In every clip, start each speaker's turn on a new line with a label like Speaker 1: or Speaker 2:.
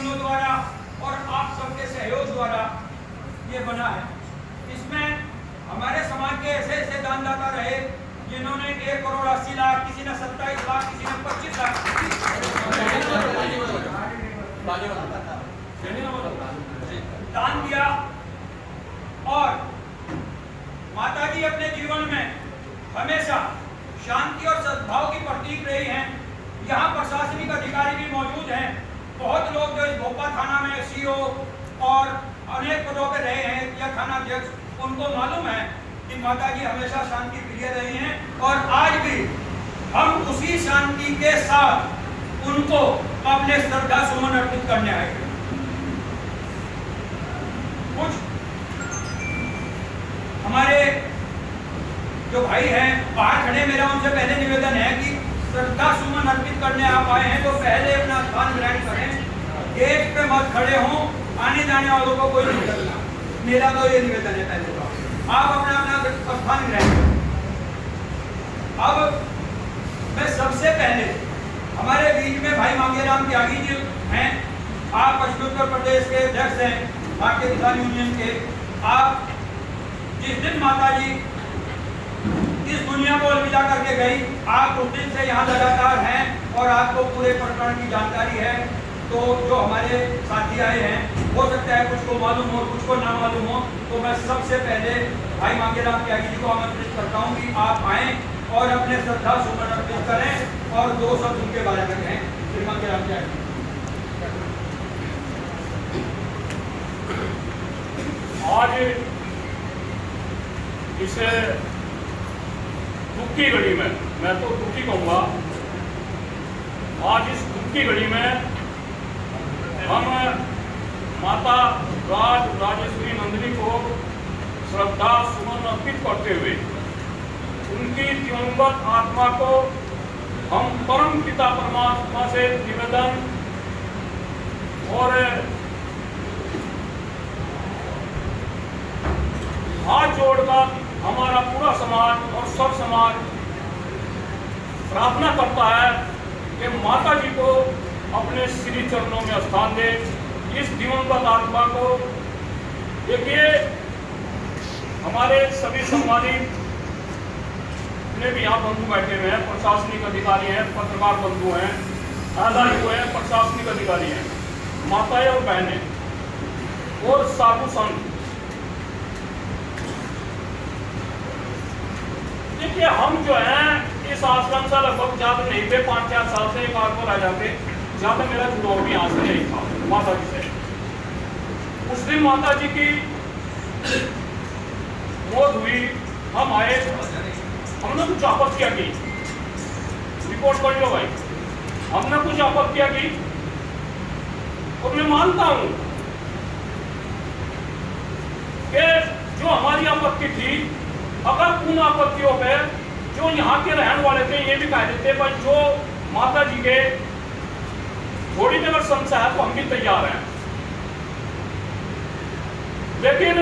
Speaker 1: बहनों द्वारा और आप सबके सहयोग द्वारा ये बना है। इसमें हमारे समाज के ऐसे ऐसे दानदाता रहे जिन्होंने 1 करोड़ 80 लाख, किसी ने 27 लाख, किसी ने 25 लाख दान दिया। और माता जी अपने जीवन में हमेशा शांति और सद्भाव की प्रतीक रही हैं। यहाँ प्रशासनिक अधिकारी भी मौजूद हैं। बहुत लोग जो इस भोपा थाना में सीओ और अनेक पदों पर रहे हैं या थाना अध्यक्ष, उनको मालूम है कि माता जी हमेशा शांति प्रिय रही हैं और आज भी हम उसी शांति के साथ उनको अपने श्रद्धा सुमन अर्पित करने आए हैं। कुछ हमारे जो भाई हैं बाहर खड़े, मेरा उनसे पहले निवेदन है कि श्रद्धा सुमन अर्पित करने आप आए हैं तो पहले अपना स्थान ग्रहण करें, गेट पे मत खड़े हों, आने जाने वालों को कोई नहीं करना। मेरा तो ये निवेदन है पहले तो आप अपना अपना स्थान ग्रहण करें। अब मैं सबसे पहले हमारे बीच में भाई मांगेराम त्यागी जी हैं। आप पश्चिम उत्तर प्रदेश के अध्यक्ष हैं भारतीय किसान यूनियन के। आप जिस दिन माता जी इस दुनिया को अलविदा करके गई, आप उस दिन से यहाँ लगातार हैं और आपको पूरे प्रकरण की जानकारी है। तो जो हमारे साथी आए हैं, हो सकता है कुछ को मालूम हो, कुछ को ना मालूम हो, तो मैं सबसे पहले भाई मांगेराम त्यागी जी को आमंत्रित करता हूँ कि आप आएँ और अपने श्रद्धा सुमन अर्पित करें और 2 शब्द उनके बारे में कहें। श्री मांगेराम त्यागी।
Speaker 2: आज इस दुख की घड़ी में, मैं तो दुखी कहूँगा, आज इस दुख की घड़ी में हम माता राजेश्वरी नंदिनी को श्रद्धा सुमन अर्पित करते हुए उनकी दिवंगत आत्मा को हम परम पिता परमात्मा से निवेदन और हाथ जोड़कर हमारा पूरा समाज और सब समाज प्रार्थना करता है कि माता जी को अपने श्री चरणों में स्थान दे। इस दिवंगत आत्मा को देखिए, हमारे सभी सम्मानित ने भी यहाँ बंधु बैठे हुए हैं, प्रशासनिक अधिकारी हैं, पत्रकार बंधु हैं, आधारित हैं, प्रशासनिक अधिकारी हैं, माताएं और बहनें और साधु संत। देखिए, हम जो हैं इस आश्रम से लगभग ज्यादा नहीं थे, 5-4 साल से एक बार को रह जाते, ज्यादा मेरा जुड़ाव भी यहाँ से नहीं था माता जी से। उस दिन माता जी की मौत हुई, हम आए, हमने कुछ आपत्तियां की, रिपोर्ट कर लो भाई, हमने कुछ आपत्तियां की और मैं मानता हूं कि जो हमारी आपत्ति थी, अगर उन आपत्तियों पे जो यहाँ के रहने वाले थे ये भी कह देते भाई जो माता जी के थोड़ी भी अगर संशय है तो हम भी तैयार हैं, लेकिन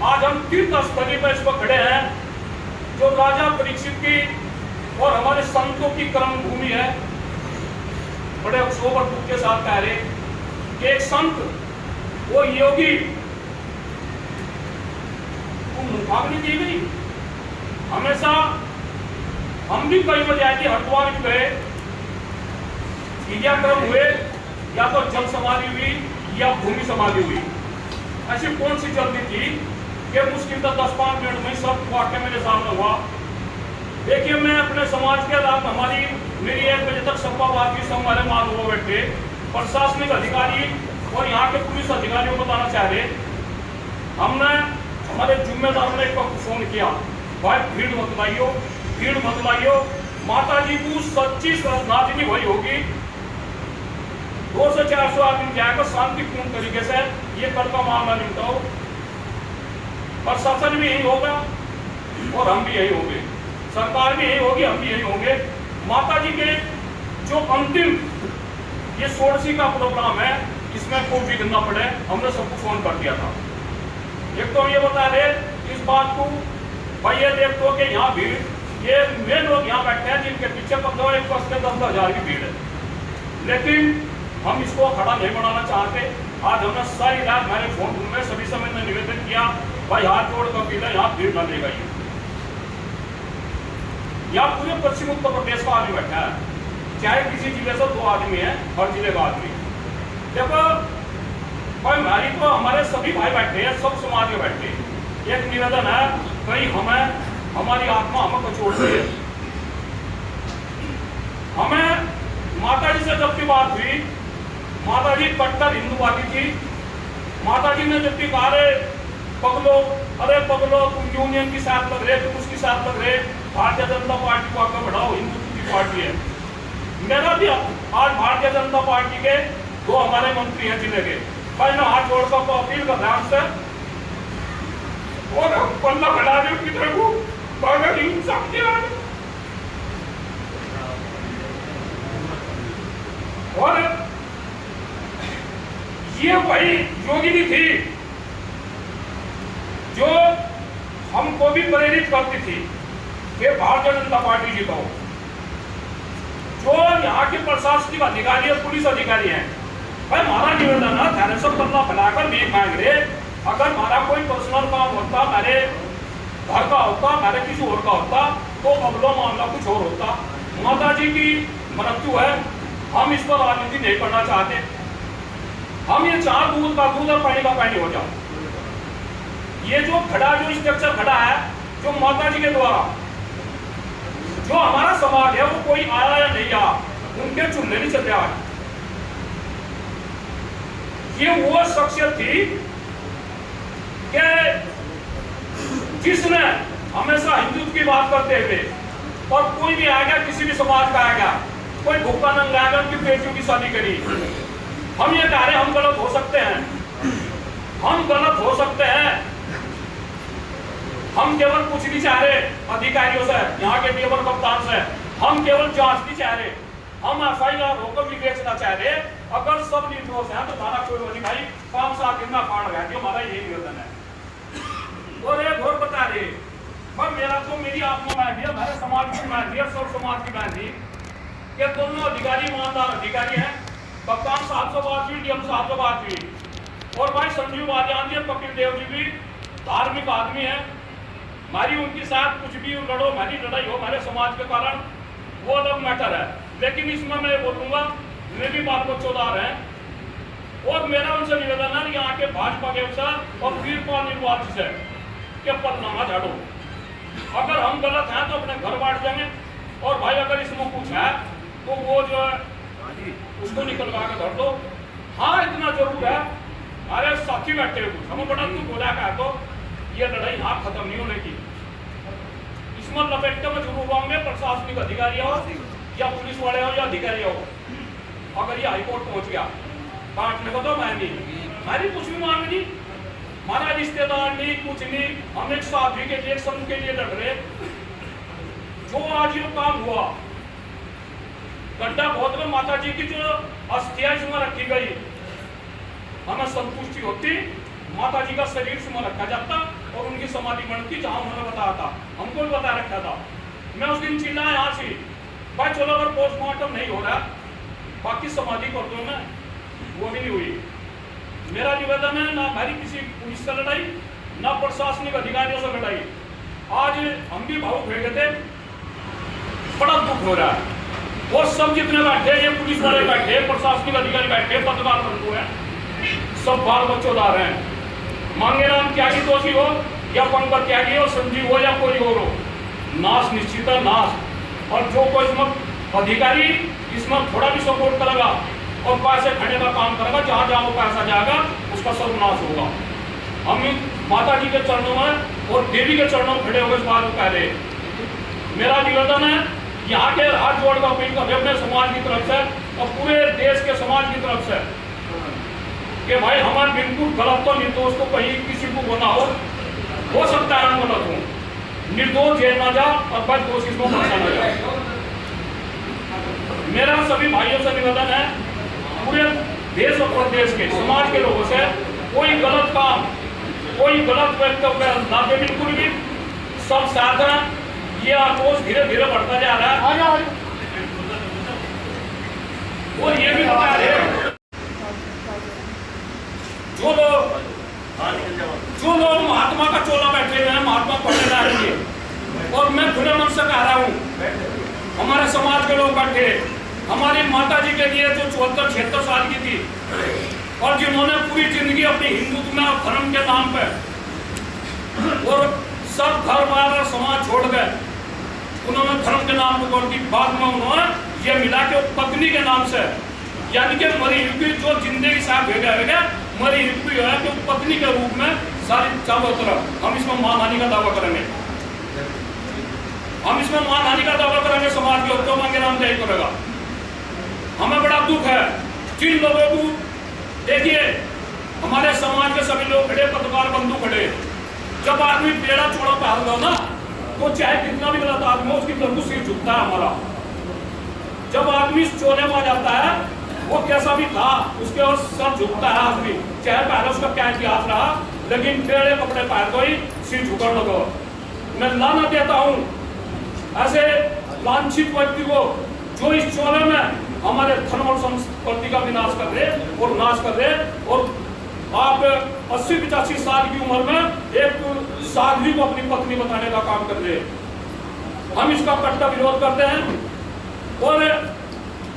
Speaker 2: आज हम तीर्थ स्थली पर इस पर खड़े हैं जो राजा परीक्षित की और हमारे संतों की कर्म भूमि है। बड़े अफसोस और दुख के साथ कह रहे कि एक संत, वो योगी मुखाग्नि दी गई। हमेशा हम भी कई बजे आए थे, हरिद्वार भी गए, क्रियाक्रम हुए, या तो जल समाधि हुई या भूमि समाधि हुई। ऐसी कौन सी जल्दी थी कि मुश्किल था 10-5 मिनट में सब वाक्य मेरे सामने हुआ। देखिए, मैं अपने समाज के रात हमारी मेरी 1 बजे तक सपा बात की, सब हमारे माल हुआ बैठे, प्रशासनिक अधिकारी और यहाँ के पुलिस अधिकारियों को बताना चाह रहे, हमने हमारे जिम्मेदार ने एक फोन किया, भाई भीड़ मत लाइयो, भीड़ मत लाइयो, माता जी को सच्ची श्रद्धांजलि वही होगी, 200 से 400 आदमी जाएगा शांतिपूर्ण तरीके से, ये कल का मामला निपटाओ। प्रशासन भी यही होगा और हम भी यही होंगे, सरकार भी यही होगी, हम भी यही होंगे। माता जी के जो अंतिम ये 16वीं का प्रोग्राम है, इसमें कोई विघ्न न पड़े, हमने सबको फोन कर दिया था। एक तो हम ये बता रहे इस बात को, भाई ये देखो कि यहाँ भीड़, ये मेन लोग यहाँ बैठे हैं जिनके पीछे 15-20 10-10 हज़ार की भीड़ है, लेकिन हम इसको खड़ा नहीं बनाना चाहते। आज हमने सारी रात मेरे फोन में सभी समय में निवेदन किया, भाई हाथ जोड़ कर पीला, यहाँ भीड़ न देगा। यहाँ पूरे पश्चिम उत्तर प्रदेश का आदमी बैठा है, चाहे किसी जिले से 2 आदमी है, हर जिले का आदमी। देखो भाई हमारी तो हमारे सभी भाई बैठे हैं, सब समाज में बैठे हैं। एक निवेदन है, कहीं हमें हमारी आत्मा हमें कचोड़ रही है। हमें माता जी से जब की बात हुई, माता जी कट्टर हिंदूवादी थी। माता जी ने जब भी कहा पगलो, अरे पगलो तुम यूनियन के साथ लग रहे, तुम उसके साथ लग रहे, भारतीय जनता पार्टी को आगे बढ़ाओ, हिंदुत्व की पार्टी है। मेरा भी आज भारतीय जनता पार्टी के 2 हमारे मंत्री हैं जिले के, भाई मैं हाथ जोड़कर अपील कर रहा हूं सर, और पल्ला बढ़ा दे उनकी तरफ को पागल इंसान के आगे। और ये वही योगिनी थी जो हमको भी प्रेरित करती थी कि भारतीय जनता पार्टी जीतो। जो यहाँ के प्रशासनिक अधिकारी और पुलिस अधिकारी हैं, भाई हमारा निवेदन है, थाने से पल्ला बनाकर भीख मांग रहे। अगर हमारा कोई पर्सनल काम होता, मेरे घर का होता, मेरे किसी और का होता, तो अगला मामला कुछ और होता। माता जी की मृत्यु है, हम इस पर राजनीति नहीं करना चाहते। हम ये चार दूध का दूध और पानी का पानी हो जाओ। ये जो खड़ा, जो स्ट्रक्चर खड़ा है, जो माता जी के द्वारा जो हमारा समाज है, वो कोई आया या नहीं आया, उनके चुनने नहीं चलते। आज ये वो शख्सियत थी कि जिसने हमेशा हिंदुत्व की बात करते हुए, और कोई भी आएगा, किसी भी समाज का आएगा, कोई भूखा नंग आएगा, उनकी बेटियों की शादी करी। हम ये कह रहे हैं, हम गलत हो सकते हैं, हम गलत हो सकते हैं। हम केवल कुछ नहीं चाह रहे अधिकारियों से, यहाँ के टेबल कप्तान से, हम केवल जांच नहीं चाह रहे, हम FIR होकर भी बेचना चाह रहे। अगर सब निर्दोष हैं तो हमारा कोई नहीं, भाई 5-7 दिन में फाड़ गया, जो हमारा यही निवेदन है। और एक और बता रहे, पर मेरा तो मेरी आत्मा में है, मेरे समाज की मैं थी, सब समाज की मैं थी, कि दोनों अधिकारी ईमानदार अधिकारी हैं। कप्तान साहब से बात हुई, DM साहब से बात हुई, और भाई संजीव वालियान जी, कपिल देव जी भी धार्मिक आदमी है। हमारी उनके साथ कुछ भी लड़ो, हमारी लड़ाई हो हमारे समाज के कारण, वो अलग मैटर है। लेकिन इसमें मैं बोलूंगा, वे भी बात बच्चोदार हैं, और मेरा उनसे निवेदन है, यहाँ के भाजपा के अफसर और वीरपाल निर्वाचित से कि पलनामा झाड़ो। अगर हम गलत हैं तो अपने घर बांट जाएंगे, और भाई अगर इसमें कुछ है तो वो जो है उसको निकलवा के धर दो। हाँ इतना जरूर है, अरे साथी बैठे हुए कुछ हमें बड़ा तू बोला का, तो ये लड़ाई यहाँ खत्म नहीं होने की। इसमें लपेटे में जरूर होंगे प्रशासनिक अधिकारी हो, या पुलिस वाले हो, या अधिकारी हो। अगर ये हाईकोर्ट पहुंच गया, बांटने को तो मैं नहीं, हमारी कुछ भी मांग नहीं, हमारा रिश्तेदार नहीं, कुछ नहीं। हम एक साथी के लिए, एक समूह के लिए लड़ रहे। जो आज ये काम हुआ, गड्ढा खोद में माता जी की जो अस्थियां इसमें रखी गई, हमें संतुष्टि होती, माता जी का शरीर इसमें रखा जाता और उनकी समाधि बनती, जहां उन्होंने बताया था, हमको भी बता रखा था। मैं उस दिन चिल्लाया यहाँ से, भाई चलो अगर पोस्टमार्टम नहीं हो रहा, बाकी समाधि कर दो। मैं वो भी नहीं हुई। मेरा निवेदन है, ना हमारी किसी पुलिस से लड़ाई, ना प्रशासनिक अधिकारियों से लड़ाई। आज हम भी भावुक हो गए थे, बड़ा दुख हो रहा है। वो सब जितने बैठे, ये पुलिस वाले बैठे, प्रशासनिक अधिकारी बैठे, पत्रकार बंधु हैं, सब बाल बच्चोदार हैं। मांगेराम त्यागी दोषी हो, या पंकज त्यागी हो, संजीव हो, या कोई और हो, नाश निश्चित है, नाश। और जो कोई इसमें अधिकारी इसमें थोड़ा भी सपोर्ट करेगा और पैसे खाने का काम करेगा, जहाँ जहाँ वो पैसा जाएगा उसका सर्वनाश होगा। हम माता जी के चरणों में और देवी के चरणों में खड़े होकर इस बात को कह रहे। मेरा निवेदन है, यहाँ के हाथ जोड़ कर अपील कर अपने समाज की तरफ से और पूरे देश के समाज की तरफ से कि भाई हमारे बिल्कुल गलत तो निर्दोष को कहीं किसी को होना हो सकता है हम गलत हूँ, निर्दोष जेल ना जा और बच दोषी को फंसा ना जाए। मेरा सभी भाइयों से निवेदन है, पूरे देश और प्रदेश के समाज के लोगों से, कोई गलत काम, कोई गलत वक्तव्य ना दे, बिल्कुल भी सब साथ हैं। ये आक्रोश धीरे धीरे बढ़ता जा रहा है और ये भी बता रहे लोग बैठे, हमारी माता जी के लिए जो 74-76 साल की थी और जिन्होंने पूरी जिंदगी अपनी हिंदुत्व में और धर्म के नाम पे और सब घर बार और समाज छोड़ गए, उन्होंने धर्म के नाम पर की बाद में उन्होंने ये मिला कि पत्नी के नाम से, यानी कि मरी हुई जो जिंदगी साथ भेजा मरी हुई है कि पत्नी के रूप में सारी चारों तरफ हम इसमें मानहानि का दावा करेंगे, हम इसमें मानहानि का दावा करेंगे समाज के ऊपर मांगे नाम यही करेगा। हमें बड़ा दुख है जिन लोगों को, देखिए हमारे समाज के सभी लोग खड़े, पत्रकार बंधु खड़े, जब आदमी बेड़ा चौड़ा पहन लो ना तो चाहे कितना भी गलत आदमी हो उसकी तरफ सिर झुकता है हमारा। जब आदमी चोने में आ जाता है वो कैसा भी था उसके और सर झुकता है आदमी, चाहे पहले उसका क्या इतिहास रहा, लेकिन टेढ़े कपड़े पहन को ही सिर झुकने लगो। मैं लाना देता हूँ ऐसे लांछित व्यक्ति को जो इस चोले में हमारे धर्म और संस्कृति का विनाश कर रहे और नाश कर रहे, और आप 80-85 साल की उम्र में एक साध्वी को अपनी पत्नी बताने का काम कर रहे हैं। हम इसका कट्टा विरोध करते हैं और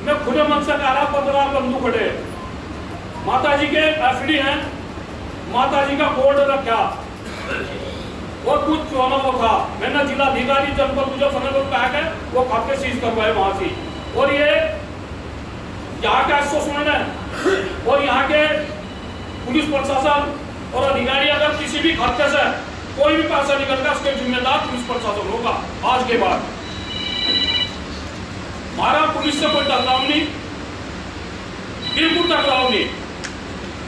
Speaker 2: मैं खुले मन से कह रहा पत्रकार बंधु खड़े, माता जी के एफडी हैं, माता जी का बोर्ड रखा और कुछ चुनाव वो था, मैंने जिलाधिकारी जनपद मुजफ्फरनगर कहा है वो खाते सीज करवाए वहां से, और ये यहाँ का आश्वासन है और यहाँ के पुलिस प्रशासन और अधिकारी अगर किसी भी खाते से कोई भी पैसा निकलता है उसके जिम्मेदार पुलिस प्रशासन होगा। आज के बाद हमारा पुलिस से कोई टकराव नहीं, बिल्कुल टकराव नहीं,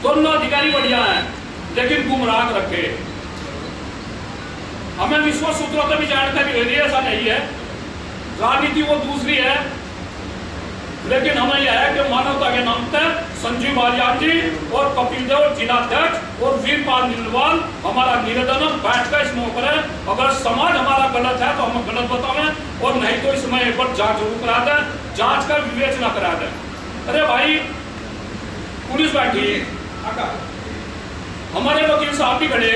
Speaker 2: दोनों अधिकारी बढ़िया हैं लेकिन गुमराह रखे। हमें विश्व सूत्रों से भी जानकारी हो रही है, ऐसा नहीं है, राजनीति वो दूसरी है, लेकिन हमें यह है कि मानवता के नाम पर संजीव बालियान जी और कपिल देव जिलाध्यक्ष और वीरपाल नीलवाल हमारा निवेदन बैठ कर इसमें ऊपर है, अगर समाज हमारा गलत है तो हम गलत बतावें और नहीं तो इसमें एक बार जांच जरूर करा दें, जांच कर विवेचना करा दें। अरे भाई पुलिस बैठी, हमारे वकील साहब भी खड़े,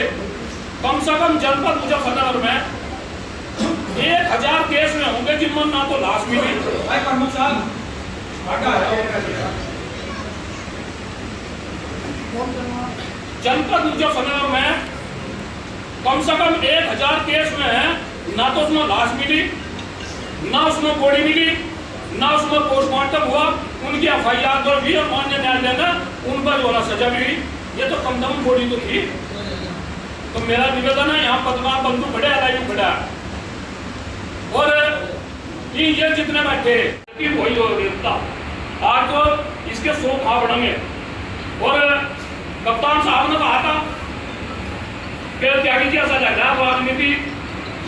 Speaker 2: कम से कम जनपद मुजफ्फरनगर में 1000 केस में होंगे जिनमें ना तो लाश मिली।
Speaker 1: प्रमुख साहब
Speaker 2: जनपद मुजफ्फरनगर में कम से कम 1000 केस में है, ना तो उसमें लाश मिली, ना उसमें बॉडी मिली, ना उसमें पोस्टमार्टम हुआ, उनकी एफआईआर दर्ज हुई और माननीय न्यायालय ने उन पर जो सजा भी हुई। ये तो कम दम बॉडी तो थी। तो मेरा निवेदन है, यहाँ पत्रकार बंधु खड़े, एलआईयू खड़ा और ये जितने बैठे वही होता, आज तो इसके 100 खा बढ़ेंगे। और कप्तान साहब ने कहा था कि त्यागी जी ऐसा लग रहा है राजनीति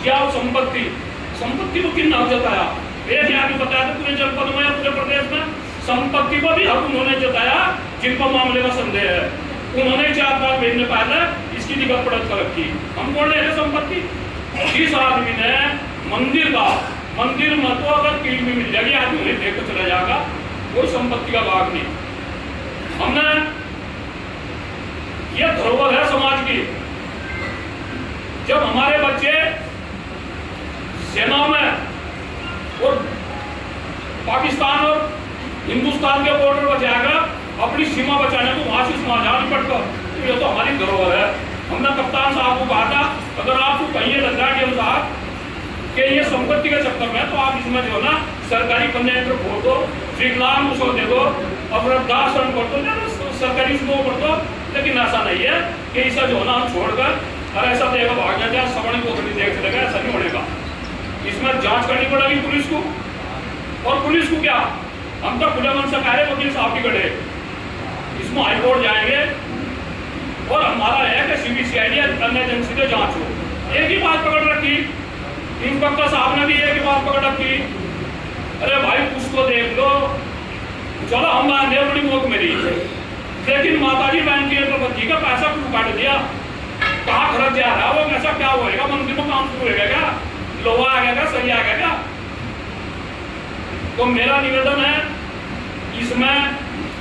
Speaker 2: या संपत्ति को किन नाम जताया, एक आदमी बताया था पूरे जनपद में, पूरे प्रदेश में संपत्ति को भी हक उन्होंने जताया जिन पर मामले का संदेह है, उन्होंने 4-5 महीने पहले इसकी निगह पड़त कर रखी। हम बोल रहे हैं संपत्ति, इस आदमी ने मंदिर में तो अगर कील भी मिल जाएगी आदमी उन्हें देख कर चला जाएगा, कोई संपत्ति का भाग नहीं। हमने ये धरोहर है समाज की, जब हमारे बच्चे सेना में और पाकिस्तान और हिंदुस्तान के बॉर्डर पर जाएगा अपनी सीमा बचाने को, वहां से समाज आ पड़कर, तो ये तो हमारी धरोहर है। हमने कप्तान साहब को कहा था अगर आपको कहीं लग रहा है साहब कि ये संपत्ति के चक्कर में, तो आप इसमें जो है ना सरकारी कन्या खोल दो, विकलांग उसको दे दो, और वृद्धाश्रम कर दो, सरकारी स्कूल कर दो, लेकिन ऐसा नहीं है कि इसे जो है ना हम छोड़कर और ऐसा देगा भाग जाए सवर्ण को देख चलेगा, ऐसा नहीं होगा। इसमें जांच करनी पड़ेगी पुलिस को, और पुलिस को क्या, हम तो खुले मन से कह रहे वकील साहब की गढ़े, इसमें हाईकोर्ट जाएंगे और हमारा है कि सीबीसीआई अन्य एजेंसी से जांच हो। एक ही बात पकड़ रखी, इंस्पेक्टर साहब ने भी एक ही बात पकड़ रखी, अरे भाई कुछ तो देख लो, चलो हम बांधे बड़ी मौत मेरी, लेकिन माताजी बैंक की प्रबंधी का पैसा क्यों काट दिया, कहाँ खर्च जा रहा है, वो कैसा क्या होएगा, मंदिर में काम शुरू होगा क्या, लोहा आ गया, सही आ गया क्या। तो मेरा निवेदन है इसमें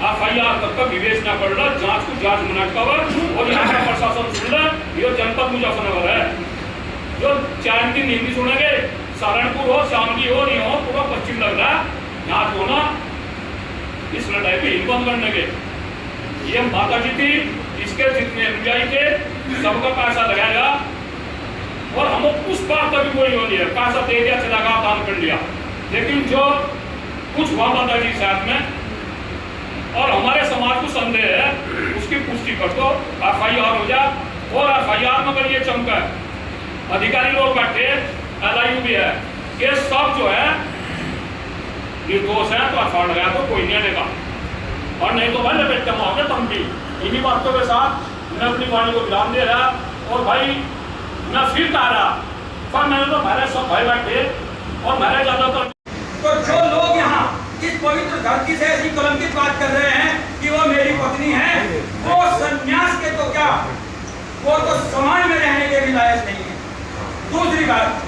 Speaker 2: एफआईआर करके विवेचना कर लो, जांच को जांच मिनट कवर, और यहाँ का प्रशासन सुन ले, ये जनपद मुजफ्फरनगर है, जो 4 दिन हिंदी सुनेंगे, सहारनपुर हो, शामली हो, नहीं हो, पूरा पश्चिम लग रहा है, ना तो ना इस लड़ाई में हिम्मत करने के ये माता जी थी, इसके जितने अनुयायी थे सबका पैसा लगाएगा और हम उस बात का भी कोई नहीं है, पैसा दे दिया चला गया, दान कर लिया। लेकिन जो कुछ हुआ माता जी साथ में और हमारे समाज को संदेह है उसकी पुष्टि कर दो, FIR हो जा। और FIR में अगर ये चमका अधिकारी लोग बैठे, LIU भी है, ये सब जो है निर्दोष है तो FIR लगाया तो कोई नहीं आनेगा और नहीं तो भाई लपेट के मारोगे तुम भी। इन्हीं बातों के साथ मैं अपनी वाणी को विराम दे रहा और भाई मैं फिर कह रहा पर मैंने तो मेरे सब भाई बैठे और मेरे ज्यादातर
Speaker 1: तो जो लोग यहाँ इस पवित्र धरती से ऐसी कलंकित बात कर रहे हैं कि वो मेरी पत्नी है, वो संन्यास के तो क्या, वो तो समाज में रहने के भी लायक नहीं है। दूसरी बात,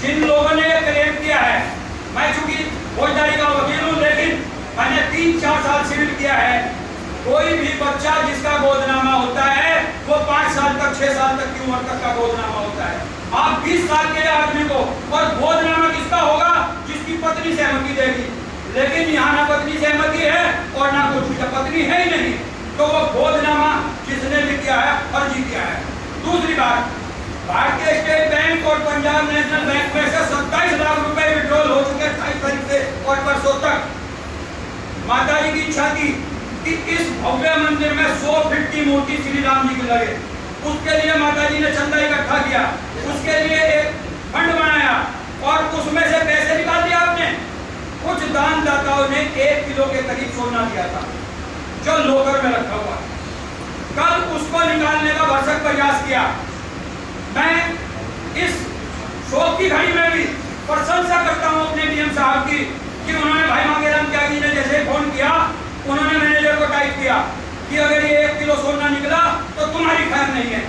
Speaker 1: जिन लोगों ने ये क्लेम किया है, मैं चूंकि फौजदारी का वकील हूँ लेकिन मैंने 3-4 साल सिविल किया है, कोई भी बच्चा जिसका गोदनामा होता है वो 5 साल तक 6 साल तक की उम्र तक का गोदनामा होता है। आप 20 साल के आदमी को और गोदनामा किसका होगा, जिसकी पत्नी सहमति देगी, लेकिन यहाँ ना पत्नी सहमति है और ना कुछ पत्नी है ही नहीं, तो वो गोदनामा जिसने भी किया है फर्जी किया है। दूसरी बात, भारतीय स्टेट बैंक और पंजाब नेशनल बैंक में से 27 लाख रुपए विड्रॉल हो चुके 28 तारीख से और परसों तक। माता जी की इच्छा थी कि इस भव्य मंदिर में 100 फीट की मूर्ति श्री राम जी की लगे, उसके लिए माता जी ने चंदा इकट्ठा किया, उसके लिए एक फंड बनाया और उसमें से पैसे निकाल दिया आपने। कुछ दानदाताओं ने 1 किलो के करीब सोना दिया था जो लोकर में रखा हुआ, कल उसको निकालने का भरसक प्रयास किया। मैं इस शोक की घड़ी में भी प्रशंसा करता हूं अपने डीएम साहब की कि उन्होंने भाई मांगेराम त्यागी ने जैसे फोन किया, उन्होंने मैनेजर को टाइप किया कि अगर ये 1 किलो सोना निकला तो तुम्हारी खैर नहीं है।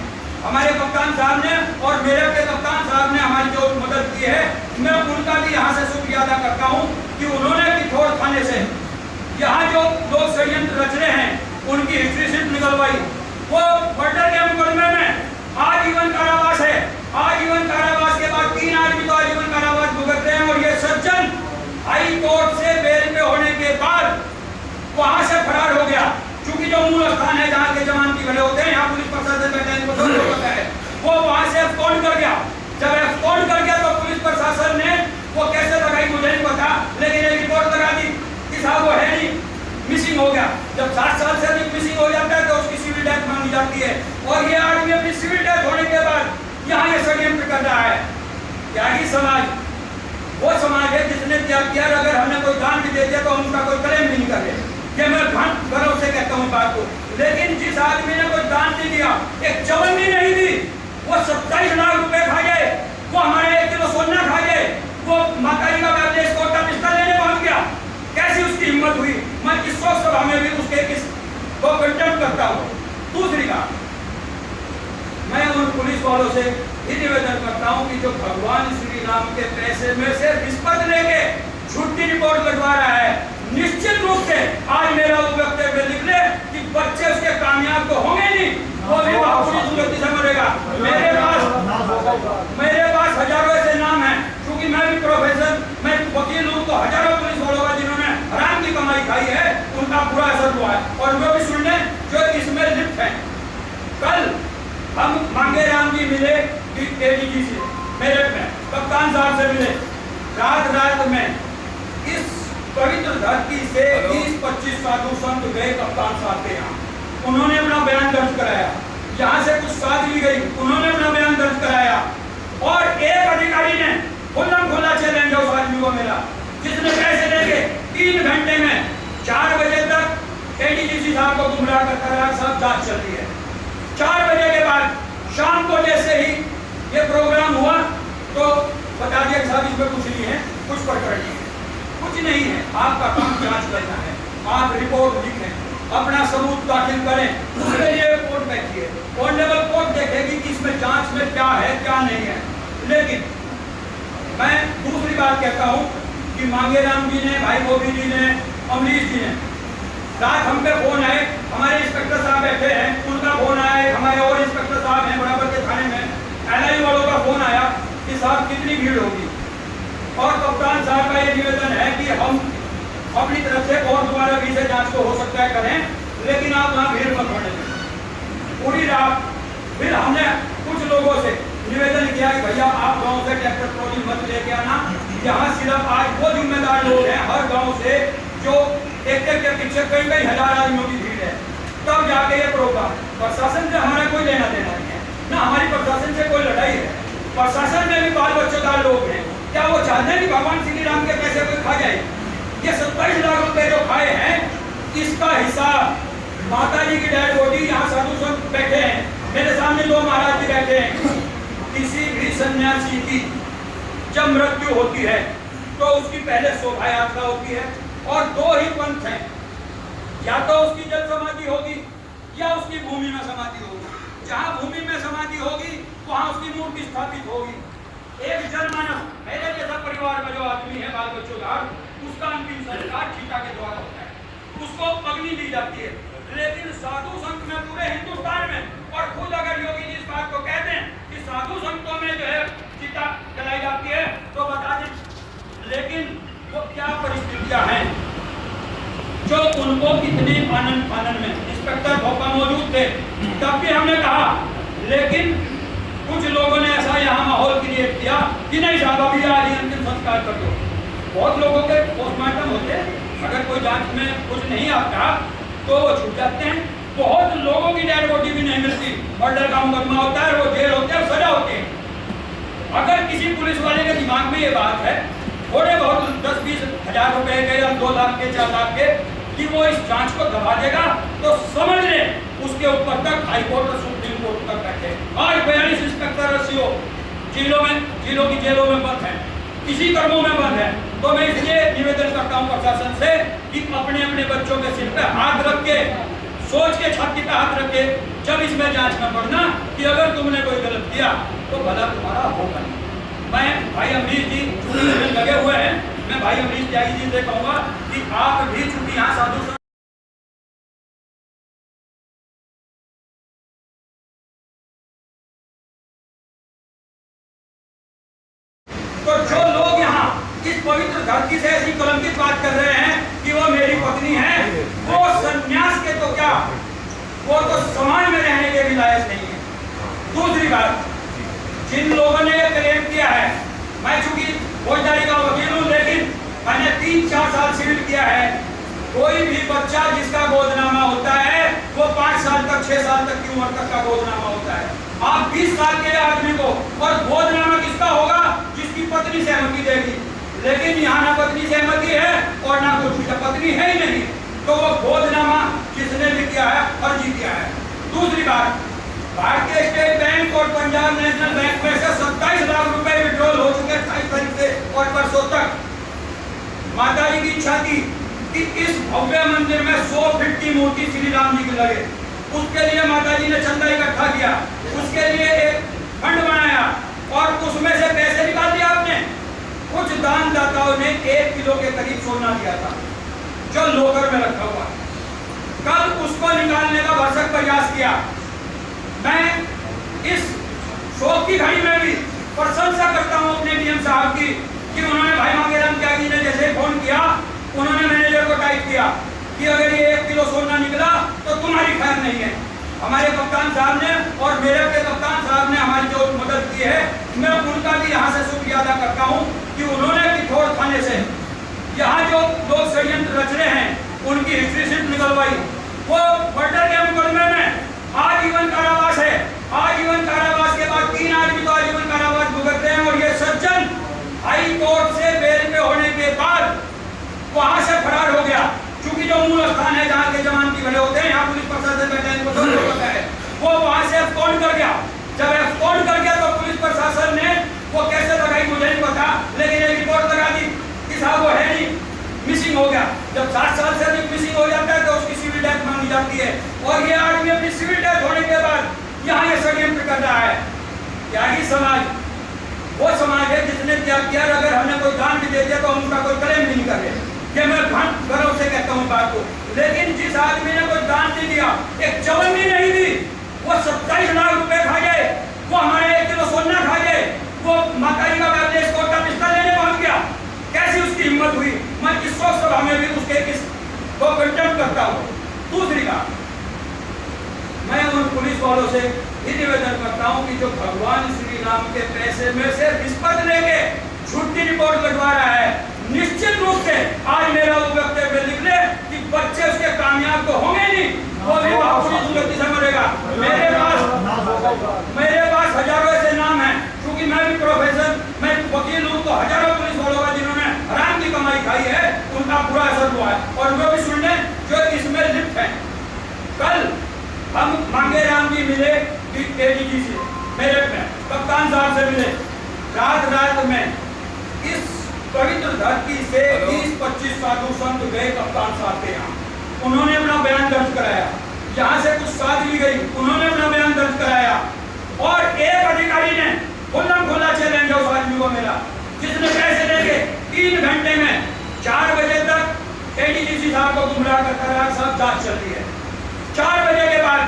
Speaker 1: हमारे कप्तान साहब ने और मेरे के कप्तान साहब ने हमारी जो मदद की है, मैं उनका भी यहाँ से शुक्रिया अदा करता हूँ कि उन्होंने पिथौर थाने से यहाँ जो लोग षड्यंत्र रच रहे हैं उनकी हिस्ट्री शीट निकलवाई। वो मर्डर के मुकदमे में आजीवन कारावास है, आजीवन कारावास के बाद 3 आदमी तो आजीवन कारावास भुगत रहे हैं और ये सज्जन हाई कोर्ट से बेल पे होने के बाद वहां से फरार हो गया। चूंकि जो मूल स्थान है जहाँ के जमानती भरे होते हैं, यहाँ पुलिस प्रशासन बैठा है, होता है, वो वहां से एब्सकॉन्ड कर गया। जब एब्सकॉन्ड कर गया तो पुलिस प्रशासन ने वो कैसे लगाई मुझे नहीं पता, लेकिन एक रिपोर्ट लगा दी कि साहब वो है नहीं, मिसिंग हो गया। जब 7 साल से अधिक मिसिंग हो जाता है तो उसकी सिविल डेथ मांगी जाती है और ये आदमी अपनी सिविल डेथ होने के बाद यहाँ ये षड्यंत्र कर रहा है। त्यागी समाज वो समाज है जिसने त्याग किया, अगर हमने कोई दान भी दे दिया तो हम उसका कोई क्लेम भी नहीं कर रहे। ये मैं गर्व से कहता हूँ बात को। लेकिन जिस आदमी ने कोई दान नहीं दिया, एक चवन्नी नहीं दी, वो 27 लाख रुपए खा गए, वो हमारे 1 किलो सोना खा गए, वो माता जी का बैलेंस कोर्ट का पिस्टल लेने पहुंच गया। कैसी उसकी हिम्मत हुई। मैं इस शोक सभा में भी उसके को कंटेम्प्ट करता हूँ। दूसरी बात, मैं उन पुलिस वालों से ये निवेदन करता हूँ कि जो भगवान श्री राम के पैसे में से रिश्वत लेके झूठी रिपोर्ट लगवा रहा है, निश्चित रूप से आज मेरा वो वक्तव्य लिख ले कि बच्चे उसके कामयाब तो होंगे नहीं, वो भी पूरी दुर्गति से मरेगा। मेरे पास हजारों ऐसे नाम हैं, क्योंकि मैं भी प्रोफेसर, मैं वकील हूँ, तो हजारों पुलिस वालों का जिन्होंने हराम की कमाई खाई है उनका बुरा असर हुआ है और वो भी सुनने जो इसमें लिप्त है। कल हम मांगेराम जी मिले ADG से, मेरठ में कप्तान साहब से मिले, रात में इस पवित्र धरती से 20-25 साधु संत गए कप्तान साहब के यहाँ, उन्होंने अपना बयान दर्ज कराया। यहाँ से कुछ साधु गई, उन्होंने अपना बयान दर्ज कराया और एक अधिकारी ने खुला चैलेंज उस आदमी को मिला जिसने पैसे लेके 3 घंटे में 4 बजे तक ADG साहब को गुमराह करता रहा। सब जांच चल रही है। 4 बजे के बाद शाम को जैसे ही ये प्रोग्राम हुआ तो बता दिया साहब इसमें कुछ नहीं है, कुछ प्रकरण नहीं है, कुछ नहीं है, आपका काम जांच करना है, आप रिपोर्ट लिखें, अपना सबूत दाखिल करें, उसके लिए कोर्ट बैठिए, ऑनरेबल कोर्ट देखेगी कि इसमें जांच में क्या है क्या नहीं है। लेकिन मैं दूसरी बात कहता हूँ कि मांगेराम जी ने, भाई गोभी जी ने, अमरीश जी ने, रात हम पे फोन आए, हमारे इंस्पेक्टर साहब बैठे हैं, उनका फोन आया, हमारे और इंस्पेक्टर साहब हैं बराबर के थाने में, LIU वालों का फोन आया कि साहब कितनी भीड़ होगी। और कप्तान साहब का ये निवेदन है कि हम अपनी तरफ से और दोबारा भी से जांच को हो सकता है करें, लेकिन आप वहाँ भीड़ मत होने दें। पूरी रात फिर हमने कुछ लोगों से निवेदन किया कि भैया आप गांव से ट्रैक्टर ट्रॉली मत लेके आना, यहाँ सिर्फ आज वो जिम्मेदार लोग हैं हर गांव से जो एक के पीछे कई कई हजार आदमियों की भीड़ है, तब जाके ये प्रोग्राम। प्रशासन से हमारा कोई लेना देना नहीं है, ना हमारी प्रशासन से कोई लड़ाई है। प्रशासन में भी बाल बच्चेदार लोग हैं, क्या वो चाहते हैं कि भगवान श्री राम के पैसे कोई खा जाए? ये 27 लाख रुपए जो खाए हैं, इसका हिसाब माता जी की डेड बॉडी, यहाँ साधु संत बैठे हैं, मेरे सामने 2 महाराज जी बैठे हैं। किसी भी सन्यासी की जब मृत्यु होती है तो उसकी पहले शोभा यात्रा होती है, और 2 ही पंथ हैं, या तो उसकी जल समाधि होगी या उसकी भूमि में समाधि होगी। जहाँ भूमि में समाधि होगी वहाँ उसकी मूर्ति स्थापित होगी। एक जनमानस मेरे जैसा परिवार में जो आदमी है बाल बच्चों, उसका अंतिम संस्कार चीता के द्वारा होता है, उसको अग्नि दी जाती है। लेकिन साधु संत में पूरे हिंदुस्तान में, और खुद अगर योगी जी इस बात को कहते हैं कि साधु संतों में जो है चिता जलाई जाती है, तो बता दें। लेकिन वो क्या परिस्थितियां हैं जो उनको इतने आनंद में, इंस्पेक्टर भोपा मौजूद थे तब भी हमने कहा, लेकिन कुछ लोगों ने ऐसा यहाँ माहौल क्रिएट किया कि नहीं साहब अभी आज अंतिम संस्कार कर दो। बहुत लोगों के पोस्टमार्टम होते, अगर कोई जांच में कुछ नहीं आता तो वो छूट जाते हैं। बहुत लोगों की डेड बॉडी भी नहीं मिलती, मर्डर का मुकदमा होता है, वो जेल होते हैं, सजा होती है। अगर किसी पुलिस वाले के दिमाग में ये बात है, थोड़े बहुत 10-20 हजार रुपए के या 2 लाख के 4 लाख के, कि वो इस जांच को दबा देगा, तो समझ ले उसके ऊपर तक हाई कोर्ट और सुप्रीम कोर्ट तक बैठे। आज 42 इंस्पेक्टर रसियो जिलों की जेलों में बंद है, इसी कर्मों में बंद है। तो मैं इसलिए निवेदन करता हूँ प्रशासन से कि अपने अपने बच्चों के सिर पे हाथ रख के, सोच के छाती पे हाथ रख के जब इसमें जांच में पड़ना कि अगर तुमने कोई गलत किया तो भला तुम्हारा होगा। मैं भाई अमरीश जी चूंकि लगे हुए हैं, मैं भाई अमरीश त्यागी जी से कहूँगा कि आप भी चूंकि यहाँ साधु तो जो लोग यहाँ इस पवित्र धरती से ऐसी कलंकित बात कर रहे हैं कि वो मेरी पत्नी है, वो सन्यास के तो क्या, वो तो समाज में रहने के भी लायक नहीं है। दूसरी बात, जिन लोगों ने ये क्लेम किया है, मैं चूंकि फौजदारी का वकील हूँ, लेकिन मैंने 3-4 साल सिविल किया है। कोई भी बच्चा जिसका गोदनामा होता है वो 5 साल तक 6 साल तक की उम्र तक का गोदनामा होता है। आप 20 साल के आदमी को, और गोदनामा किसका होगा? जिसकी पत्नी सहमति देगी। लेकिन यहाँ ना पत्नी सहमति है और ना कुछ, पत्नी है ही नहीं, तो वो गोदनामा जिसने भी किया है फर्जी किया है। दूसरी बात, भारतीय स्टेट बैंक और पंजाब नेशनल बैंक में से 27 लाख रुपए विड्रॉल हो चुके 28 तारीख से और परसों तक। माता जी की इच्छा थी कि इस भव्य मंदिर में 100 फीट की मूर्ति श्री राम जी की लगे। उसके लिए माता जी ने चंदा इकट्ठा किया, उसके लिए एक फंड बनाया और उसमें से पैसे निकाल दिया आपने। कुछ दानदाताओं ने 1 किलो के करीब सोना दिया था जो लोकर में रखा हुआ। कल उसको निकालने का भरसक प्रयास किया। मैं इस शोक की घड़ी में भी प्रशंसा करता हूं अपने डीएम साहब की कि उन्होंने भाई मांगेराम त्यागी ने जैसे फोन किया, उन्होंने मैनेजर को टाइप किया कि अगर ये 1 किलो सोना निकला तो तुम्हारी खैर नहीं है। हमारे कप्तान साहब ने और मेरे के कप्तान साहब ने हमारी जो मदद की है, मैं उनका भी यहाँ से शुक्रिया अदा करता हूँ कि उन्होंने पिथौर थाने से यहाँ जो लोग षड्यंत्र रच रहे हैं उनकी हिस्ट्री शीट निकलवाई। वो मर्डर के मुकदमे में आजीवन कारावास है। आजीवन कारावास के बाद 3 आदमी तो आजीवन कारावास भुगत रहे हैं, और ये सज्जन हाई कोर्ट से बेल पे होने के बाद वहां से फरार हो गया। चूंकि जो मूल स्थान है जहाँ के जमानती भरे होते हैं, यहाँ पुलिस प्रशासन बैठा है, इनको सब होता है, वो वहां से एब्सकॉन्ड कर गया। जब एब्सकॉन्ड कर गया तो पुलिस प्रशासन ने वो कैसे लगाई मुझे नहीं पता, लेकिन एक रिपोर्ट लगा दी कि साहब वो है नहीं, मिसिंग हो गया। जब 60 साल से अधिक मिसिंग हो जाता है तो उसकी सिविल डेथ मांगी जाती है, और ये आदमी अपनी सिविल डेथ होने के बाद यहाँ ये षड्यंत्र कर रहा है। त्यागी समाज वो समाज है जिसने त्याग किया। अगर हमने कोई दान भी दे दिया तो हम उसका कोई क्लेम भी नहीं कर रहे, ये मैं गर्व से कहता हूँ बात को। लेकिन जिस आदमी ने कोई दान नहीं दिया, एक चवन्नी नहीं दी, वो 27 लाख रुपए खा गए, वो हमारे 1 किलो सोना खा गए, वो माता जी का बैलेंस कोर्ट का बिस्तर लेने पहुंच गया। कैसी उसकी हिम्मत हुई? मैं इस शोक सभा में भी उसके करता हूँ। दूसरी बात, मैं उन पुलिस वालों से ही निवेदन करता हूँ कि जो भगवान श्री राम के पैसे में से रिश्वत लेके झूठी रिपोर्ट लगवा रहा है, निश्चित रूप से आज मेरा वो वक्तव्य लिख ले कि बच्चे उसके कामयाब तो होंगे नहीं, वो भी पूरी दुर्गति से मरेगा। मेरे पास हजारों ऐसे नाम हैं, क्योंकि मैं भी प्रोफेसर, मैं वकील हूँ, तो हजारों पुलिस वालों का जिन्होंने हराम की कमाई खाई है उनका बुरा असर हुआ है, और वो भी सुन लें जो इसमें लिप्त है। कल हम मांगेराम जी मिले एडीजी से, मेरठ में कप्तान साहब से मिले, रात में इस पवित्र धरती से 20-25 साधु संत गए कप्तान साहब के यहाँ, उन्होंने अपना बयान दर्ज कराया। यहाँ से कुछ साधु गई, उन्होंने अपना बयान दर्ज कराया, और एक अधिकारी ने खुला चैलेंज उस आदमी को मिला जिसने पैसे देके 3 घंटे में 4 बजे तक एडीजी साहब को गुमराह करता रहा। सब जांच चल रही है। 4 बजे के बाद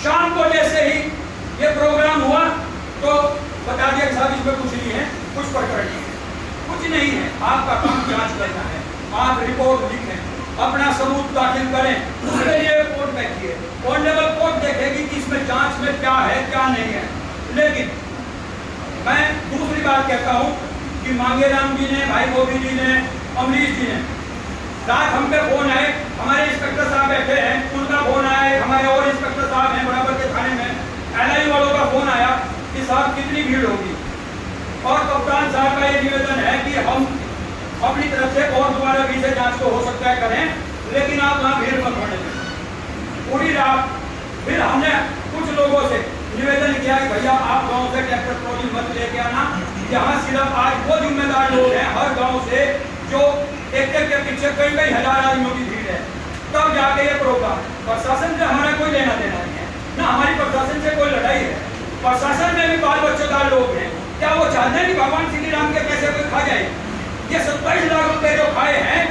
Speaker 1: शाम को जैसे ही ये प्रोग्राम हुआ तो बता दिया साहब इसमें कुछ नहीं है, कुछ प्रकरण नहीं है, कुछ नहीं है, आपका काम जांच करना है, आप रिपोर्ट लिखें, अपना सबूत दाखिल करें, उसके लिए कोर्ट बैठिए, ऑनरेबल कोर्ट देखेगी कि इसमें जांच में क्या है क्या नहीं है। लेकिन मैं दूसरी बात कहता हूँ कि मांगेराम जी ने, भाई गोभी जी ने, अमरीश जी ने, रात हम पे फोन आए, हमारे इंस्पेक्टर साहब बैठे हैं, उनका फोन आया, हमारे और इंस्पेक्टर साहब हैं बराबर के थाने में, एलआई वालों का फोन आया कि साहब कितनी भीड़ होगी, और कप्तान साहब का ये निवेदन है कि हम अपनी तरफ से और दोबारा भी से जांच को हो सकता है करें, लेकिन आप वहाँ भीड़ मत होने दें। पूरी रात फिर हमने कुछ लोगों से निवेदन किया कि भैया आप गांव से ट्रैक्टर ट्रॉली मत लेके आना, यहाँ सिर्फ आज वो जिम्मेदार लोग हैं हर गांव से जो एक के पीछे कई हजार आदमियों की भीड़ है, तब जाके ये प्रोग्राम। प्रशासन से हमारा कोई लेना देना नहीं है, ना हमारी प्रशासन से कोई लड़ाई है। प्रशासन में भी बाल बच्चेदार लोग हैं, क्या वो चाहते हैं कि भगवान श्री राम के पैसे कोई खा जाए? ये 27 लाख रुपए जो खाए हैं,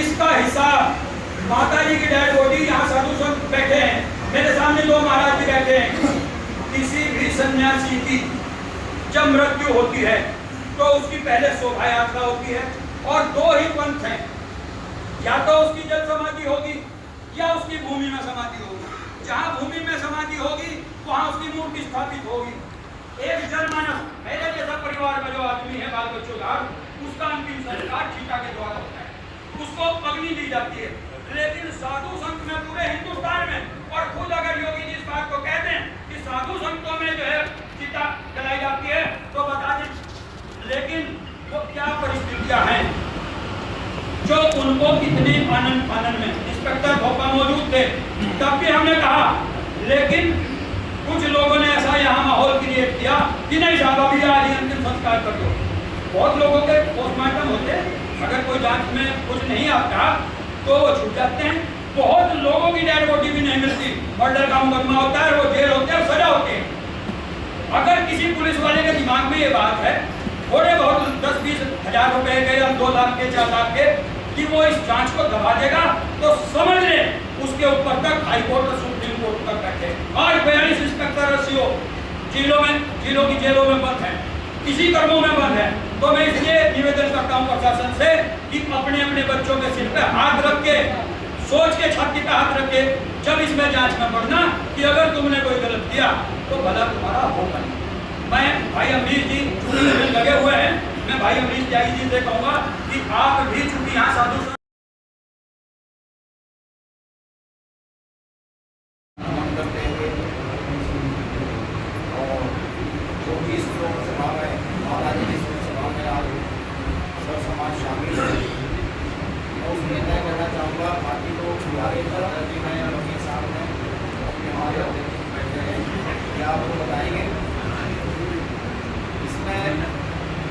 Speaker 1: इसका हिसाब माता जी की डेड बॉडी, यहाँ साधु संत बैठे हैं, मेरे सामने 2 महाराज जी बैठे हैं। किसी भी सन्यासी की जब मृत्यु होती है तो उसकी पहले शोभा यात्रा होती है, और 2 ही पंथ हैं, या तो उसकी जल समाधि होगी या उसकी भूमि में समाधि होगी। जहाँ भूमि में समाधि होगी वहाँ उसकी मूर्ति स्थापित होगी। एक जनमानस, मेरे जैसा परिवार में जो आदमी है, बाल बच्चों, उसका अंतिम संस्कार चीता के द्वारा होता है, उसको अग्नि दी जाती है। लेकिन साधु संत में पूरे हिंदुस्तान में, और खुद अगर योगी जी इस बात को कहते हैं कि साधु संतों में जो है चिता जलाई जाती है, तो बता दें लेकिन वो क्या परिस्थितियां हैं जो उनको कितने आनंद में। इंस्पेक्टर भोपा मौजूद थे, तब भी हमने कहा, लेकिन कुछ लोगों ने ऐसा यहाँ माहौल क्रिएट किया कि नहीं साहब अभी आज अंतिम संस्कार कर दो। बहुत लोगों के पोस्टमार्टम होते, अगर कोई जांच में कुछ नहीं आता तो वो छूट जाते हैं। बहुत लोगों की डेड बॉडी भी नहीं मिलती, मर्डर का मुकदमा होता है, वो जेल होते हैं, सजा होती है। अगर किसी पुलिस वाले के दिमाग में ये बात है, थोड़े बहुत 10-20 हजार रुपए के या 2 लाख के 4 लाख के, कि वो इस जांच को दबा देगा, तो समझ ले उसके ऊपर तक हाई कोर्ट और सुप्रीम कोर्ट तक बैठे। आज 42 इंस्पेक्टर रसियो जिलों की जेलों में बंद है, किसी कर्मों में बंद है। तो मैं इसलिए निवेदन करता हूँ प्रशासन से कि अपने अपने बच्चों के सिर पे हाथ रख के, सोच के छाती पे हाथ रख के जब इसमें जांच में पड़ना कि अगर तुमने कोई गलत किया तो भला तुम्हारा होगा। मैं भाई अमरीश जी चूंकि लगे हुए हैं, मैं भाई अमरीश त्यागी जी से कहूँगा कि आप भी चूंकि यहाँ साधु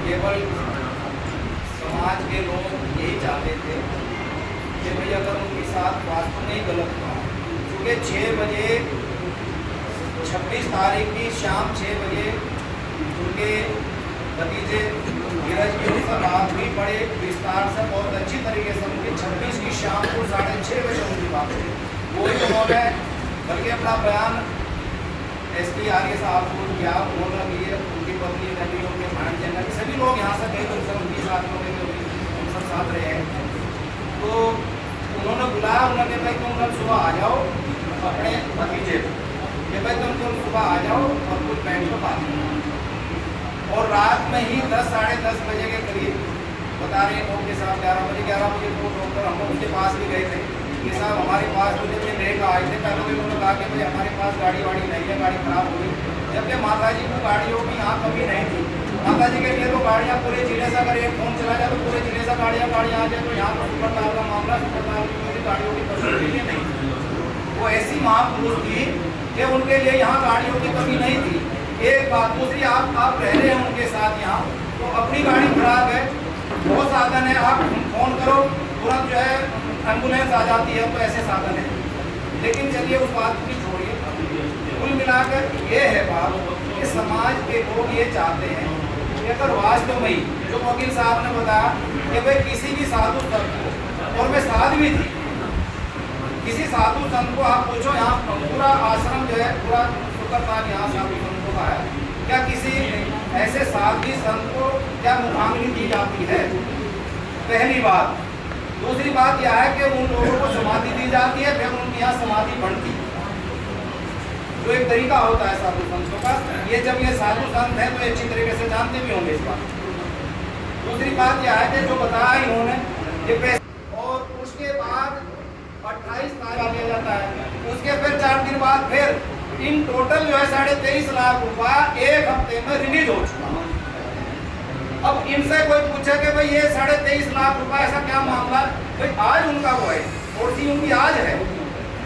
Speaker 3: केवल समाज के लोग यही चाहते थे कि भाई अगर उनके साथ वास्तव में गलत था, क्योंकि 6 बजे 26 तारीख की शाम 6 बजे उनके भतीजे धीरज की उनसे बात हुई, बड़े विस्तार से बहुत अच्छी तरीके से उनकी 26 की शाम को 6:30 बजे उनकी बात हुई। वही उन्होंने बल्कि अपना बयान SP आर्य साहब को किया, उन्होंने भी उनकी पत्नी नबी, उनके भांजे नबी, सभी लोग यहाँ से कई उनसे उनके साथ में उन सब साथ रहे हैं। तो उन्होंने बुलाया, उन्होंने भाई तुम कल सुबह आ जाओ अपने भतीजे को, कि भाई तुम सुबह आ जाओ और कुछ बैठ कर बात करो। और रात में ही 10 साढ़े 10 बजे के करीब बता रहे हैं के साथ 11 बजे तो डॉक्टर हम लोग उनके पास भी गए थे कि साहब हमारे पास मुझे भी लेकर आए थे। पहले तो उन्होंने कहा कि भाई हमारे पास गाड़ी वाड़ी नहीं है, गाड़ी खराब हो गई। जबकि माता जी को गाड़ियों की यहाँ कमी नहीं थी। माता जी के लिए तो गाड़ियाँ पूरे जिले से, अगर एक फोन चला जाए तो पूरे जिले से गाड़ियाँ आ जाए। तो यहाँ पर सुपरताल का मामला, सुपरताल की गाड़ियों की फैसिलिटी नहीं थी। वो ऐसी महापुरुष थी कि उनके लिए यहाँ गाड़ियों की कमी नहीं थी। एक बात दूसरी, आप रह रहे हैं उनके साथ यहाँ, तो अपनी गाड़ी खराब है, बहुत साधन है, आप फोन करो तुरंत जो है एम्बुलेंस आ जाती है, तो ऐसे साधन है। लेकिन चलिए उस बात की छोड़िए, कुल मिलाकर ये है बात कि समाज के लोग ये चाहते हैं कि अगर वास्तव में जो वकील साहब ने बताया कि भाई किसी भी साधु संत को, और मैं साध भी थी, किसी साधु संत को आप पूछो, यहाँ पूरा आश्रम जो है पूरा सुकरताल यहाँ साधु संतों का है, क्या किसी ऐसे साधु संत को क्या मुखाग्नि दी जाती है? पहली बात। दूसरी बात यह है कि उन लोगों को समाधि दी जाती है, फिर उनकी यहाँ समाधि बनती है, जो एक तरीका होता है साधु संतों का। ये जब ये साधु संत है तो ये अच्छी तरीके से जानते भी होंगे इस बात। दूसरी बात यह है कि जो बताया इन्होंने ये पैसे, और उसके बाद 28 तारीख लिया जाता है, उसके फिर 4 दिन बाद फिर इन टोटल जो है 23.5 लाख रुपया एक हफ्ते में रिलीज हो चुका। अब इनसे कोई पूछे कि भाई ये 23.5 लाख रुपया ऐसा क्या मामला, भाई आज उनका वो है, थोड़ी उनकी आज है,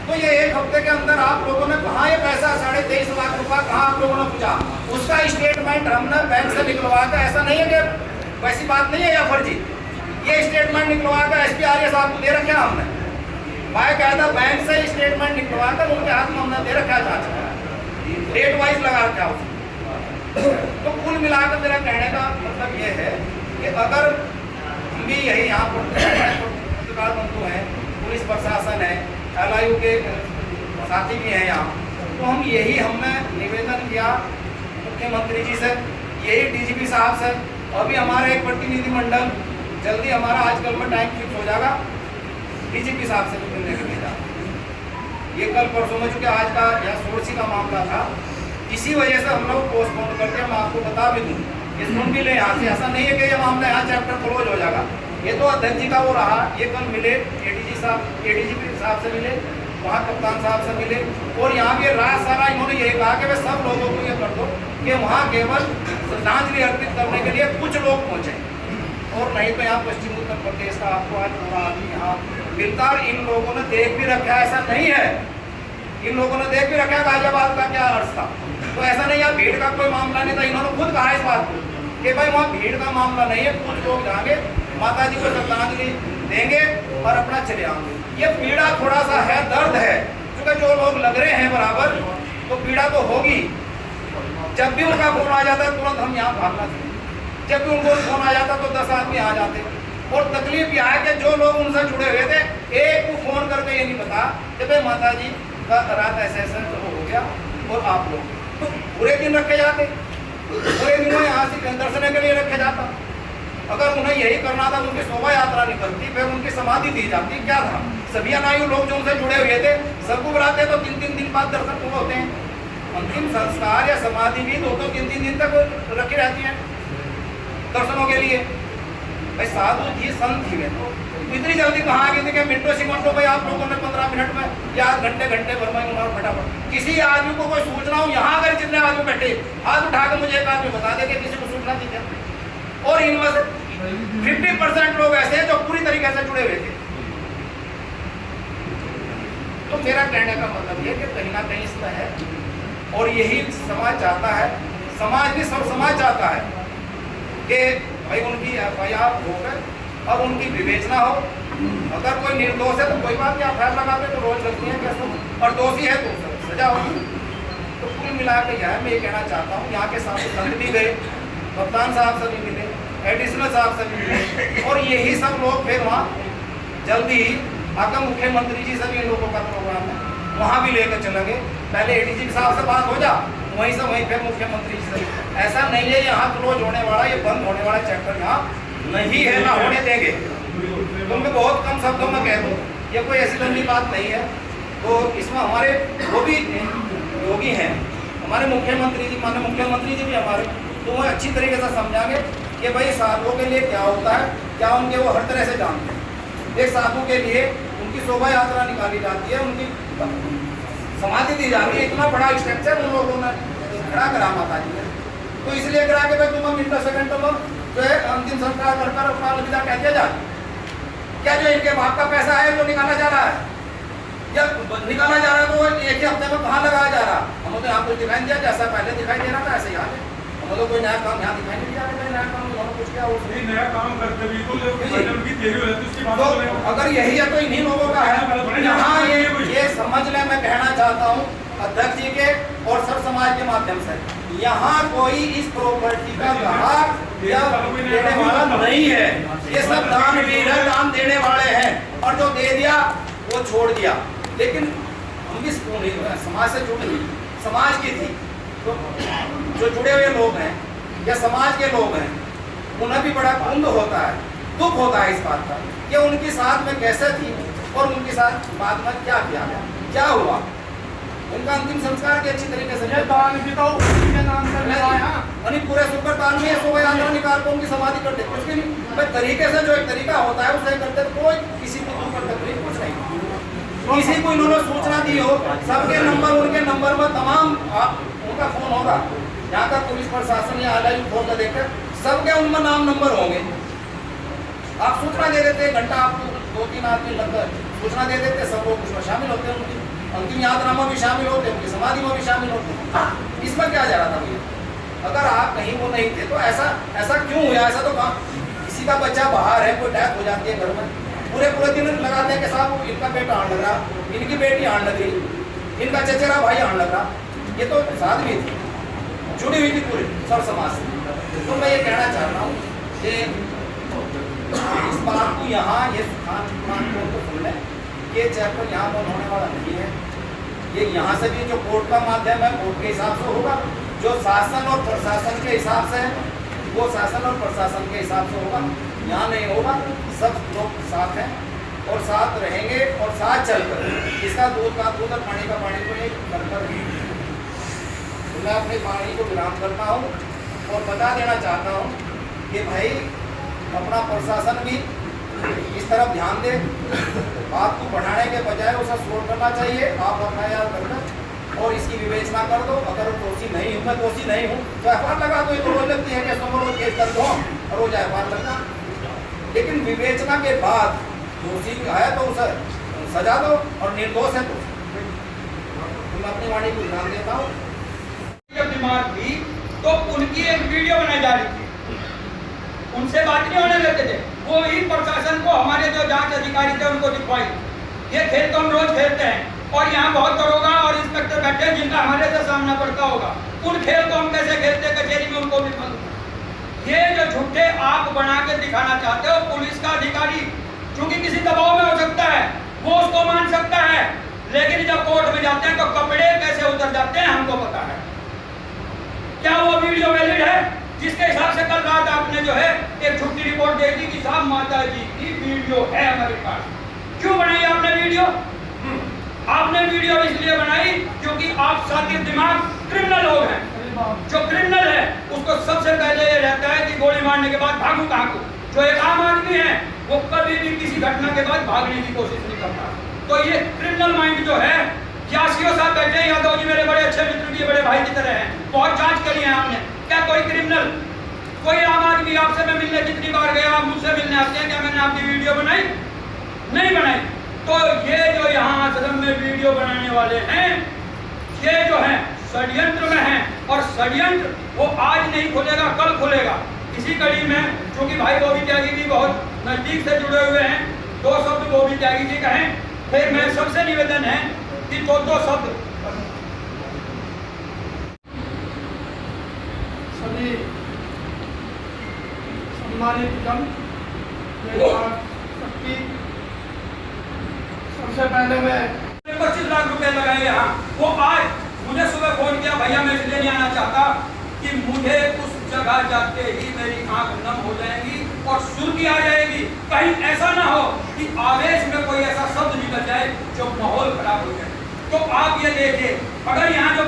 Speaker 3: तो ये एक हफ्ते के अंदर आप लोगों ने कहाँ ये पैसा 23.5 लाख रुपया कहाँ आप लोगों ने पूछा? उसका स्टेटमेंट हमने बैंक से निकलवा कर, ऐसा नहीं है कि वैसी बात नहीं है या फर्जी, ये स्टेटमेंट निकलवा कर एसपी आर्य साहब को दे रखा हमने, बाकायदा बैंक से स्टेटमेंट निकलवा कर उनके हाथ में हमने दे रखा जांच, डेट वाइज लगा रखा है। तो कुल मिलाकर मेरा कहने का मतलब ये है कि अगर हम भी यही यहाँ पर पत्रकार बंधु हैं, पुलिस प्रशासन है, LIU के साथी भी हैं यहाँ, तो हम यही हमने निवेदन किया मुख्यमंत्री जी से, यही DGP साहब से, अभी हमारा एक प्रतिनिधिमंडल जल्दी हमारा आजकल में टाइम फिक्स हो जाएगा, DGP साहब से भी मिलने के लिए। ये कल परसों में चूँकि आज का या सोर्सी का मामला था, इसी वजह से हम लोग पोस्टपोन करके हम आपको बता भी दूँ, ये सुन भी ले यहाँ से, ऐसा नहीं है कि ये मामला यहाँ चैप्टर क्लोज हो जाएगा। ये तो अध्यक्ष जी का वो रहा, ये कल मिले ADGP साहब से मिले, वहाँ कप्तान साहब से मिले, और यहाँ भी रात सारा इन्होंने यही कहा कि वे सब लोगों को ये कर दो कि वहाँ केवल श्रद्धांजलि अर्पित करने के लिए कुछ लोग पहुँचे, और नहीं तो यहाँ पश्चिम उत्तर प्रदेश का आपको आज पूरा आदमी यहाँ मिलता। इन लोगों ने देख भी रखा है, ऐसा नहीं है, इन लोगों ने देख भी रखा है गाजियाबाद का क्या अर्थ था, तो ऐसा नहीं है भीड़ का कोई मामला नहीं था। इन्होंने खुद कहा इस बात को कि भाई वहाँ भीड़ का मामला नहीं है, कुछ लोग जाएंगे माता जी को श्रद्धांजलि देंगे और अपना चले आएंगे। ये पीड़ा थोड़ा सा है, दर्द है, क्योंकि जो लोग लग रहे हैं बराबर, तो पीड़ा तो होगी। जब भी उनका फोन आ जाता है तुरंत हम यहाँ भागना चाहिए, जब भी उनको फोन आ जाता तो 10 आदमी आ जाते। और तकलीफ यह है कि जो लोग उनसे जुड़े हुए थे, एक को फोन करके ये नहीं बता कि भाई माता जी का रात ऐसे हो गया, और आप लोग तो पूरे दिन रखे जाते, पूरे दिनों यहाँ से दर्शन के लिए रखे जाता। अगर उन्हें यही करना था, उनकी शोभा यात्रा निकलती, फिर उनकी समाधि दी जाती, क्या था? सभी अनायु लोग जो उनसे जुड़े हुए थे सबको बुलाते, तो 3-3 दिन बाद दर्शन पूरे होते हैं। अंतिम संस्कार या समाधि भी 2-3 दिन तक रखी रहती है दर्शनों के लिए। भाई साधु थी, संत थी, तो इतनी जल्दी कहाँ आ गई थी कि मिनटों सेकंडों भाई आप लोगों ने 15 मिनट में या घंटे भर में उन्होंने फटाफट। किसी आदमी को कोई सूचना हो, यहाँ अगर जितने आदमी बैठे हाथ उठा के मुझे एक आदमी बता दे कि किसी को सूचना दी क्या। और इनमें से 50% लोग ऐसे हैं जो पूरी तरीके से जुड़े हुए थे। तो मेरा कहने का मतलब ये कि कहीं ना कहीं इसमें है, और यही समाज चाहता है, समाज भी सब समाज चाहता है कि भाई उनकी FIR होकर और उनकी विवेचना हो। अगर कोई निर्दोष है तो कोई बात नहीं, FIR लगाते तो रोज लगती है कैसे, और दोषी है तो सजा होगी। तो कुल मिलाकर यह मैं ये कहना चाहता हूँ, यहाँ के साथ संत भी गए, कप्तान साहब से भी मिले, एडिशनल साहब से भी मिले, और यही सब लोग फिर वहाँ जल्दी ही आकर मुख्यमंत्री जी से भी इन लोगों का प्रोग्राम है, वहाँ भी लेकर चलेंगे। पहले ADGP साहब से बात हो जा, वहीं से वहीं फिर मुख्यमंत्री जी से। ऐसा नहीं है यहाँ क्लोज होने वाला, ये बंद होने वाला चैप्टर यहाँ नहीं है, ना होने देंगे। तो मैं बहुत कम शब्दों में कह दूँ, ये कोई ऐसी लंबी बात नहीं है। तो इसमें हमारे वो भी योगी हैं, हमारे मुख्यमंत्री जी, माननीय मुख्यमंत्री जी भी हमारे, तो वो अच्छी तरीके से समझाएंगे कि भाई साधुओं के लिए क्या होता है, क्या उनके वो हर तरह से जानते हैं। एक साधु के लिए उनकी शोभा यात्रा निकाली जाती है, उनकी समाधि दी जाती है, इतना बड़ा स्ट्रक्चर उन लोगों ने खड़ा करा माता जी ने, तो इसलिए करा के भाई तुम मिनट सेकंड में जो है अंतिम संस्कार कर कर अपना अलविदा कह दिया जाए। क्या जो इनके बाप का पैसा है जो निकाला जा रहा है, या निकाला जा रहा है तो एक ही हफ्ते में कहाँ लगाया जा रहा है? हमें तो यहाँ कुछ दिखाई दिया, जैसा पहले दिखाई दे रहा था ऐसे यहाँ हमें तो कोई नया काम यहाँ दिखाई नहीं दिया, नया काम उन्होंने कुछ किया उसमें
Speaker 1: नया काम करते बिल्कुल।
Speaker 3: तो अगर यही है तो इन्हीं लोगों का है। यहाँ ये समझ लें, मैं कहना चाहता हूँ अध्यक्ष जी के और सर समाज के माध्यम से, यहाँ कोई इस प्रॉपर्टी का ग्राहक या देने वाला नहीं है, ये सब दानवीर है, दान देने वाले हैं, और जो दे दिया वो छोड़ दिया। लेकिन हम भी समाज से जुड़े, समाज की थी, तो जो जुड़े हुए लोग हैं या समाज के लोग हैं उन्हें भी बड़ा कुंद होता है, दुख होता है इस बात का कि उनके साथ में कैसे थी और उनके साथ बाद में क्या किया गया, क्या हुआ। उनका अंतिम संस्कार की अच्छी तरीके से पूरे सुपर ताल में शोभा यात्रा निकाल को उनकी समाधि करते, उसके तरीके से जो एक तरीका होता है उसे करते, कोई किसी को ऊपर तकलीफ कुछ नहीं, किसी को इन्होंने सूचना दी हो, सबके नंबर उनके नंबर में तमाम उनका फोन होगा, यहाँ का पुलिस प्रशासन या अलग फोन का देखकर सबके उनमें नाम नंबर होंगे। आप सूचना दे देते, घंटा आपको 2-3 आदमी लगकर सूचना दे देते, सब लोग उसमें शामिल होते हैं, उनकी अंतिम यात्रा में भी शामिल होते हैं, उनकी समाधि में भी शामिल होते हैं। इसमें क्या जा रहा था भैया? अगर आप कहीं वो नहीं थे तो ऐसा क्यों हुआ? ऐसा तो किसी का बच्चा बाहर है, कोई डेथ हो जाती है घर में, पूरे दिन लगाते हैं कि साहब इनका बेटा आने लग रहा, इनकी बेटी आने लग रही, इनका चचेरा भाई आने लग रहा, ये तो सादगी थी, जुड़ी हुई थी पूरे सर समाज से। तो मैं ये कहना चाह रहा हूँ कि इस बात को यहाँ ये तो सुन लें, ये चैप्टर यहाँ बंद होने वाला नहीं है, ये यहाँ से भी जो कोर्ट का माध्यम है कोर्ट के हिसाब से होगा, जो शासन और प्रशासन के हिसाब से वो शासन और प्रशासन के हिसाब से होगा, यहाँ नहीं होगा। सब लोग साथ हैं और साथ रहेंगे और साथ चलकर इसका दूध का दूध और पानी का पानी को एक करकर तो मैं अपनी वाणी को विराम करता हूँ और बता देना चाहता हूँ कि भाई अपना प्रशासन भी इस तरफ ध्यान दे, बात को बढ़ाने के बजाय उसे स्लोट करना चाहिए। आप अपना यार करना और इसकी विवेचना कर दो, अगर दोषी नहीं हूँ, मैं दोषी नहीं हूँ तो एफआईआर लगा दो, ये तो रोज लगती है कि सोमवार केस दर्ज हो और रोज एफआईआर लगना, लेकिन विवेचना के बाद दोषी है तो उसे सजा दो और निर्दोष है तो मैं अपनी वाणी को ध्यान देता हूँ।
Speaker 1: जब बीमार थी तो उनकी एक वीडियो बनाई जा रही थी, उनसे बात नहीं होने देते थे, वो ही प्रशासन को हमारे जो जांच अधिकारी थे उनको दिखवाई। ये खेल तो हम रोज खेलते हैं और यहाँ बहुत दरोगा और इंस्पेक्टर बैठे हैं जिनका हमारे से सामना पड़ता होगा, उन खेल को हम कैसे खेलते हैं कचहरी में उनको भी मालूम। ये जो झूठे आप बना के दिखाना चाहते हो, पुलिस का अधिकारी चूंकि किसी दबाव में हो सकता है वो उसको मान सकता है, लेकिन जब कोर्ट में जाते हैं तो कपड़े कैसे उतर जाते हैं हमको पता है। क्या वो वीडियो वैलिड है जिसके हिसाब से कल रात आपने जो है एक झूठी रिपोर्ट दे दी कि साहब माता जी की वीडियो है हमारे पास? क्यों बनाई आपने वीडियो? आपने वीडियो इसलिए बनाई क्योंकि आप साथी दिमाग क्रिमिनल लोग हैं। जो क्रिमिनल है उसको सबसे पहले ये रहता है कि गोली मारने के बाद भागू कहाँ को। जो एक आम आदमी है वो कभी भी किसी घटना के बाद भागने की कोशिश नहीं करता। तो ये क्रिमिनल माइंड जो है, यासियों साहब बैठे हैं, यादव जी मेरे बड़े अच्छे मित्र भी बड़े भाई की तरह हैं, बहुत जांच करी है आपने। क्या कोई क्रिमिनल, कोई आम आदमी आपसे मैं मिलने जितनी बार गया आप मुझसे मिलने आते हैं, क्या मैंने आपकी वीडियो बनाई? नहीं बनाई। तो ये जो यहाँ आश्रम में वीडियो बनाने वाले हैं ये जो है षड्यंत्र में हैं, और षड्यंत्र वो आज नहीं खुलेगा कल खुलेगा। इसी कड़ी में क्योंकि भाई गोभी त्यागी जी बहुत नजदीक से जुड़े हुए हैं, 2 शब्द गोभी त्यागी जी कहें, फिर मैं सबसे निवेदन है कि 2 शब्द
Speaker 4: सभी सम्मानित जन, सबसे पहले मैं
Speaker 1: 25 लाख रुपए लगाए यहाँ। वो आज मुझे सुबह फोन किया, भैया मैं इसलिए नहीं आना चाहता कि मुझे उस जगह जाते ही मेरी आंख नम हो जाएगी और सुर्खी आ जाएगी। कहीं ऐसा ना हो कि आवेश में कोई ऐसा शब्द निकल जाए जो माहौल खराब हो जाए। तो आप ये देखिए, अगर यहाँ जो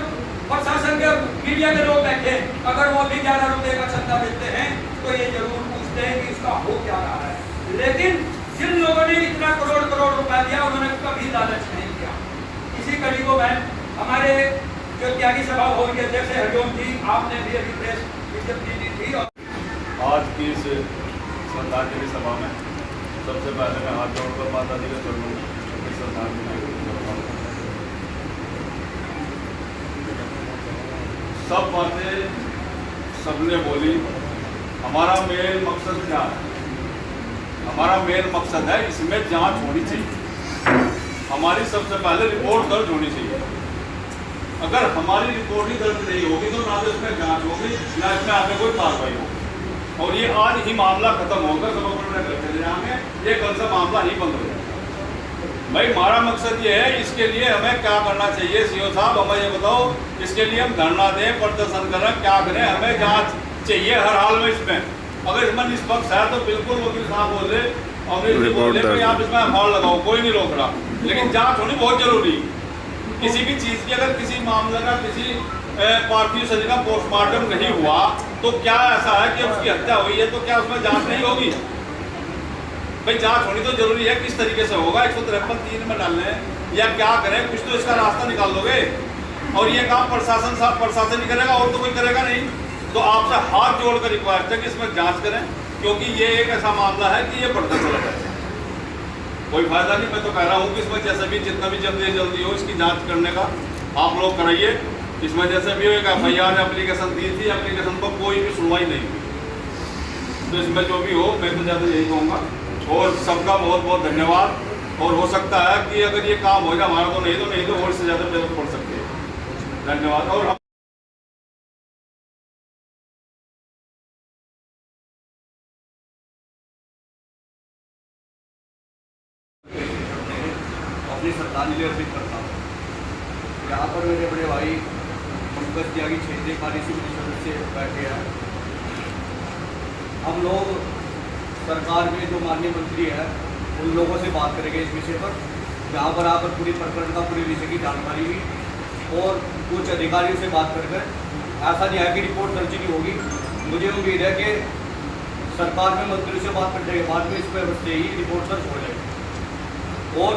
Speaker 1: प्रशासन के मीडिया के लोग बैठे, अगर वो भी 11 रुपए का चंदा देते हैं तो ये जरूर पूछते हैं कि इसका हो क्या रहा है। लेकिन जिन लोगों ने इतना करोड़ करोड़ रुपया दिया उन्होंने कभी लालच नहीं किया। इसी कड़ी को मैं हमारे जो त्यागी सभा भवन के अध्यक्ष हरिओम जी, आपने भी अभी प्रेस विज्ञप्ति दी थी।
Speaker 5: आज की इस श्रद्धांजलि सभा में सबसे पहले मैं हाथ जोड़कर माता जी के चरणों में श्रद्धांजलि करता हूं। सब बातें सबने बोली। हमारा मेन मकसद क्या है? हमारा मेन मकसद है इसमें जांच होनी चाहिए। हमारी सबसे पहले रिपोर्ट दर्ज होनी चाहिए। अगर हमारी रिपोर्ट ही दर्ज नहीं होगी तो ना तो इसमें जांच होगी ना इसमें आगे कोई कार्रवाई होगी। और ये आज ही मामला खत्म होकर सब अपने घर चले जाएंगे, ये कल से मामला ही बंद हो जाएगा। भाई हमारा मकसद ये है, इसके लिए हमें क्या करना चाहिए? सीओ साहब हमें ये बताओ, इसके लिए हम धरना दें, प्रदर्शन करें, क्या करें? हमें जांच चाहिए हर हाल में इसमें। अगर इसमें निष्पक्ष है तो बिल्कुल वकील साहब बोल रहे आप इसमें अखबार लगाओ, कोई नहीं रोक रहा, लेकिन जांच होनी बहुत जरूरी। किसी भी चीज़ की अगर किसी मामले का किसी पार्थिव शरीर का पोस्टमार्टम नहीं हुआ तो क्या ऐसा है कि उसकी हत्या हुई है तो क्या उसमें जांच नहीं होगी? भाई जांच होनी तो जरूरी है। किस तरीके से होगा? 153 में डालने या क्या करें? कुछ तो इसका रास्ता निकाल दोगे। और ये काम प्रशासन ही करेगा और तो कोई करेगा नहीं। तो आपसे हाथ जोड़कर रिक्वेस्ट है कि इसमें जांच करें, क्योंकि ये एक ऐसा मामला है कि ये बढ़ता चला जाए, कोई फायदा नहीं। मैं तो कह रहा हूँ कि इसमें जैसे भी जितना भी जल्दी हो इसकी जाँच करने का आप लोग कराइए। इसमें जैसे भी हो एक FIR एप्लीकेशन दी थी, एप्लीकेशन पर कोई भी सुनवाई नहीं हुई। तो इसमें जो भी हो मैं तो ज़्यादा यही कहूँगा। और सबका बहुत बहुत धन्यवाद। और हो सकता है कि अगर ये काम हो जाए हमारा तो नहीं तो और से ज़्यादा जरूरत पड़ सकती है। धन्यवाद। और
Speaker 3: अपनी श्रद्धांजलि अर्पित करता हूँ। यहाँ पर मेरे बड़े भाई पंकज त्यागी क्षेत्रीय कार्यसमिति सदस्य बैठे हैं। हम लोग सरकार में जो माननीय मंत्री है उन लोगों से बात करेंगे इस विषय पर। यहाँ पर आकर पूरी प्रकरण का पूरी विषय की जानकारी हुई और कुछ अधिकारियों से बात कर ऐसा नहीं है कि रिपोर्ट दर्ज नहीं होगी। मुझे उम्मीद है कि सरकार में मंत्रियों से बात करने के बाद में इस पर से ही रिपोर्ट दर्ज हो जाएगी। और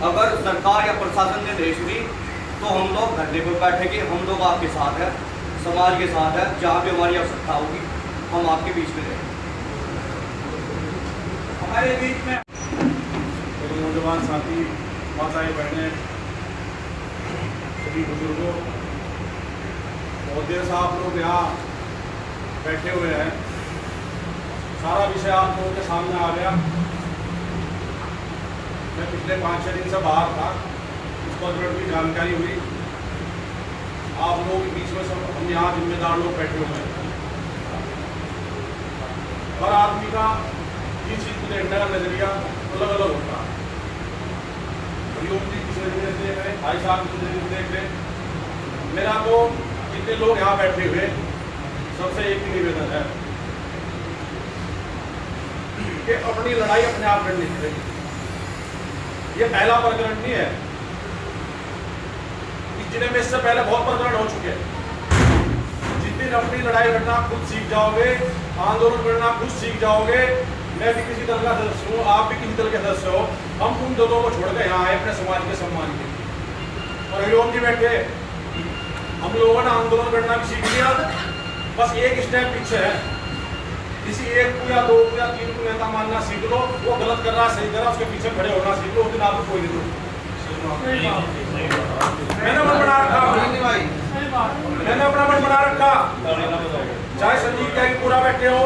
Speaker 3: अगर सरकार या प्रशासन ने नहीं सुनी तो हम लोग धरने पर बैठेंगे। हम लोग आपके साथ हैं, समाज के साथ है। जहाँ भी हमारी आवश्यकता होगी हम आपके बीच में रहेंगे।
Speaker 1: हमारे बीच में
Speaker 5: मेरे नौजवान साथी, माताएं, बहनें, सभी बुजुर्गों, बहुत देर से आप लोग यहाँ बैठे हुए हैं। सारा विषय आप लोगों के सामने आ गया। मैं पिछले 5-6 दिन से बाहर था, उसको की जानकारी हुई। आप लोगों के बीच में सब हम यहाँ जिम्मेदार लोग बैठे हुए हैं। हर आदमी का ये चीज़ को देखने का नजरिया अलग अलग होता है। हरिओम जी किस नजरिए से देख रहे, भाई साहब किस नजरिए से देख रहे। मेरा तो जितने लोग यहाँ बैठे हुए सबसे एक ही निवेदन है कि अपनी लड़ाई अपने आप लड़नी चाहिए। ये पहला प्रकरण नहीं है। इस जिले में इससे पहले बहुत प्रकरण हो चुके हैं। जिस दिन अपनी लड़ाई लड़ना खुद सीख जाओगे, आंदोलन करना खुद सीख जाओगे। मैं भी किसी दल का सदस्य हूँ, आप भी किसी दल के सदस्य हो। हम उन दलों को छोड़कर यहाँ आए अपने समाज के सम्मान के लिए। और हरिओम जी बैठे, हम लोगों ने आंदोलन करना भी सीख लिया। बस एक स्टेप पीछे है। किसी एक को या 2 को या 3 को नेता मानना सीख लो। वो गलत कर रहा है, सही कर रहा है, उसके पीछे खड़े होना सीख लो। उस दिन आपको कोई नहीं रोक। मैंने मन बना रखा, मैंने अपना मन बना रखा। चाहे संजीव त्यागी पूरा बैठे हो,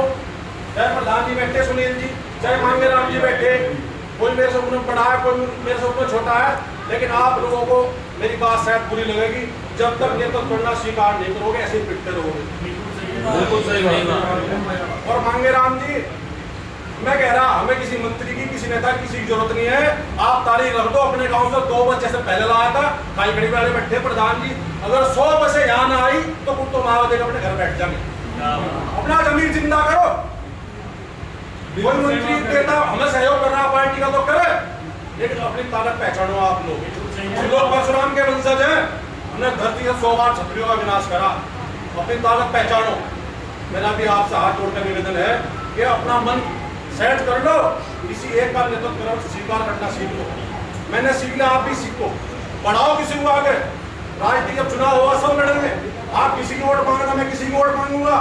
Speaker 5: चाहे प्रधान जी बैठे, सुनील जी, चाहे मांगे राम जी बैठे, कोई मेरे से उम्र बड़ा है, कोई मेरे से उम्र छोटा है, लेकिन आप लोगों को मेरी बात शायद बुरी लगेगी। जब तक नेतृत्व करना स्वीकार नहीं करोगे ऐसे ही पिटते रहोगे। बिल्कुल सही बात। और मांगे राम जी, मैं कह रहा हमें किसी मंत्री की, किसी नेता की किसी की जरूरत नहीं है। आप तारीख रख दो अपने गांव से 2 बस जैसे पहले लाया था, खाई खड़ी वाले बैठे प्रधान जी। अगर 100 बसें यहाँ ना आई तो कुछ तो मावा देकर अपने घर बैठ जाएंगे। अपना जमीन जिंदा करो। कोई मंत्री नेता हमें सहयोग कर रहा पार्टी का तो करे,
Speaker 6: लेकिन अपनी ताकत पहचानो आप लोग। हम लोग परशुराम के वंशज हैं, हमने धरती का 100 बार क्षत्रियों का विनाश करा। अपनी ताकत पहचानो। मेरा भी आपसे हाथ जोड़कर निवेदन है कि अपना मन सेट कर लो, किसी एक का नेतृत्व करो, स्वीकार करना सीख लो। मैंने सीख लिया, आप भी सीखो, बढ़ाओ किसी को आगे। राजनीति जब चुनाव होगा सब लड़ेंगे, आप किसी की वोट मांगना, मैं किसी की वोट मांगूंगा,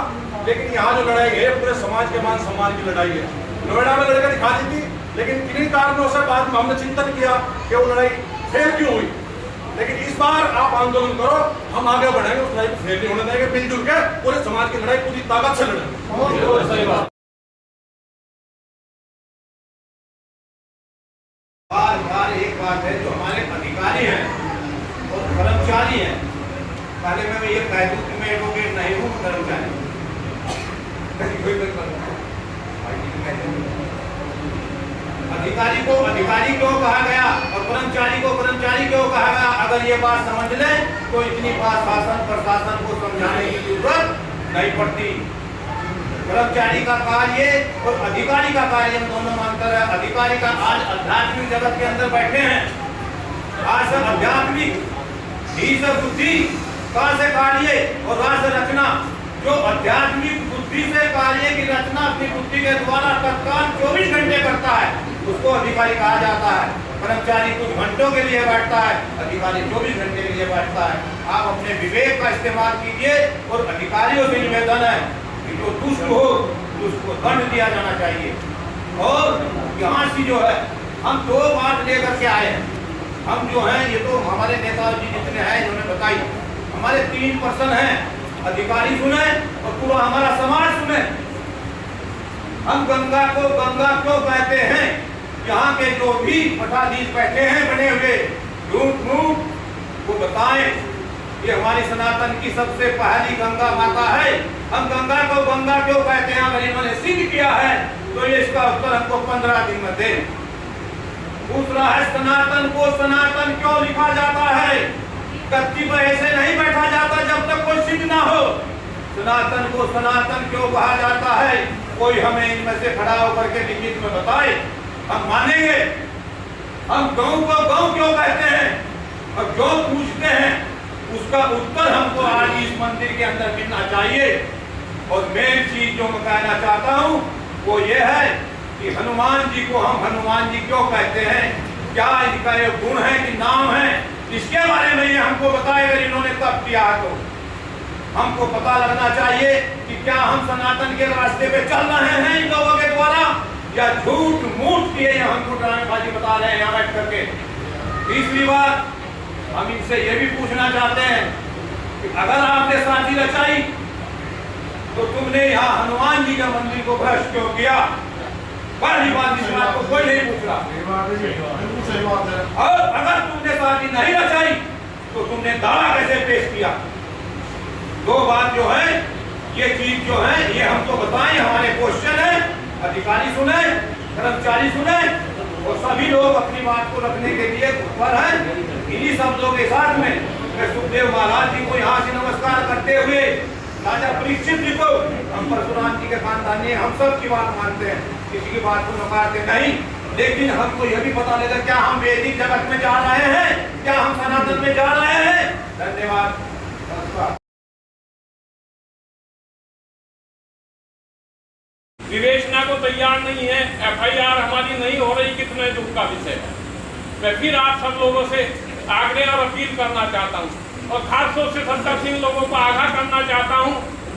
Speaker 6: लेकिन यहाँ जो लड़ाई है पूरे समाज के मान सम्मान की लड़ाई है। नोएडा में लड़के दिखा दी थी, लेकिन किन्हीं कारणों से बाद में हमने चिंतन किया कि वो लड़ाई फेल क्यों हुई। लेकिन इस बार आप आंदोलन करो, हम आगे बढ़ेंगे, उस लड़ाई को फेल नहीं होने देंगे, मिलजुल के पूरे समाज की लड़ाई पूरी ताकत से लड़ेंगे। सही बात।
Speaker 3: बार बार एक बात है, जो हमारे अधिकारी हैं और कर्मचारी हैं, पहले मैं ये कह दूं कि मैं एडवोकेट नहीं हूँ, कर्मचारी। अधिकारी को अधिकारी क्यों कहा गया और कर्मचारी को कर्मचारी क्यों कहा गया, अगर ये बात समझ लें तो इतनी बात शासन प्रशासन को समझाने की जरूरत नहीं पड़ती। कर्मचारी का कार्य और अधिकारी का कार्य में दोनों में अंतर है। अधिकारी का आज आध्यात्मिक जगत के अंदर बैठे हैं, आज से आध्यात्मिक ही से बुद्धि, का से कार्य और राज से रचना। जो आध्यात्मिक बुद्धि से कार्य की रचना अपनी बुद्धि के द्वारा तत्काल 24 घंटे करता है, उसको अधिकारी कहा जाता है। कर्मचारी कुछ घंटों के लिए बैठता है, अधिकारी 24 घंटे के लिए बैठता है। आप अपने विवेक का इस्तेमाल कीजिए और अधिकारियों से निवेदन है कि जो दुष्ट हो उसको दंड दिया जाना चाहिए। और यहाँ से जो है हम 2 बात लेकर के आए हैं। हम जो हैं, ये तो हमारे नेताजी जितने हैं इन्होंने बताई, हमारे 3 पर्सन हैं, अधिकारी सुने और पूरा हमारा समाज सुने। हम गंगा को गंगा क्यों कहते हैं? यहाँ के जो भी मठाधीश बैठे हैं बने हुए, झूठ मूठ वो बताएं। ये हमारी सनातन की सबसे पहली गंगा माता है। हम गंगा को गंगा क्यों कहते हैं? अगर इन्होंने सिद्ध किया है तो ये इसका उत्तर हमको 15 दिन में दें। दूसरा है, सनातन को सनातन क्यों लिखा जाता है? गद्दी पर ऐसे नहीं बैठा जाता जब तक कोई सिद्ध ना हो। सनातन को सनातन क्यों कहा जाता है? कोई हमें इनमें से खड़ा होकर के लिखित में बताए, हम मानेंगे। हम गौ को गौ क्यों कहते हैं और जो पूछते हैं उसका उत्तर हमको आज इस मंदिर के अंदर मिलना चाहिए। और मेन चीज जो मैं कहना चाहता हूँ वो ये है कि हनुमान जी को हम हनुमान जी क्यों कहते हैं? क्या इनका ये गुण है कि नाम है? इसके बारे में ये हमको बताए, अगर इन्होंने तब किया तो हमको पता लगना चाहिए कि क्या हम सनातन के रास्ते पे चल रहे हैं इन लोगों के द्वारा, या झूठ मूठ किए या हमको ड्रामेबाजी बता रहे हैं यहाँ बैठ करके। तीसरी बात, हम इनसे ये भी पूछना चाहते हैं कि अगर आपने शादी रचाई तो तुमने यहाँ हनुमान जी के मंदिर को भ्रष्ट क्यों किया? पहली बात, इस बात को कोई नहीं पूछ रहा। और अगर तुमने शादी नहीं रचाई तो तुमने दावा कैसे पेश किया? 2 बात जो है, ये चीज जो है ये हमको बताएं। हमारे क्वेश्चन है, अधिकारी सुने, कर्मचारी सुने और सभी लोग अपनी बात को रखने के लिए ऊपर है। इन्हीं शब्दों के साथ में मैं सुखदेव महाराज जी को यहाँ से नमस्कार करते हुए, राजा परीक्षित जी को, हम परशुराम जी के खानदानी, हम सब की बात मानते हैं, किसी की बात को नकारते नहीं, लेकिन हमको यह भी पता लगा क्या हम वैदिक जगत में जा रहे हैं, क्या हम सनातन में जा रहे हैं। धन्यवाद।
Speaker 2: विवेचना को तैयार नहीं है, FIR हमारी नहीं हो रही, कितने दुख का विषय है। मैं फिर आप सब लोगों से आग्रह और अपील करना चाहता हूँ और खास तौर से 70 सिंह लोगों को आगाह करना चाहता हूँ,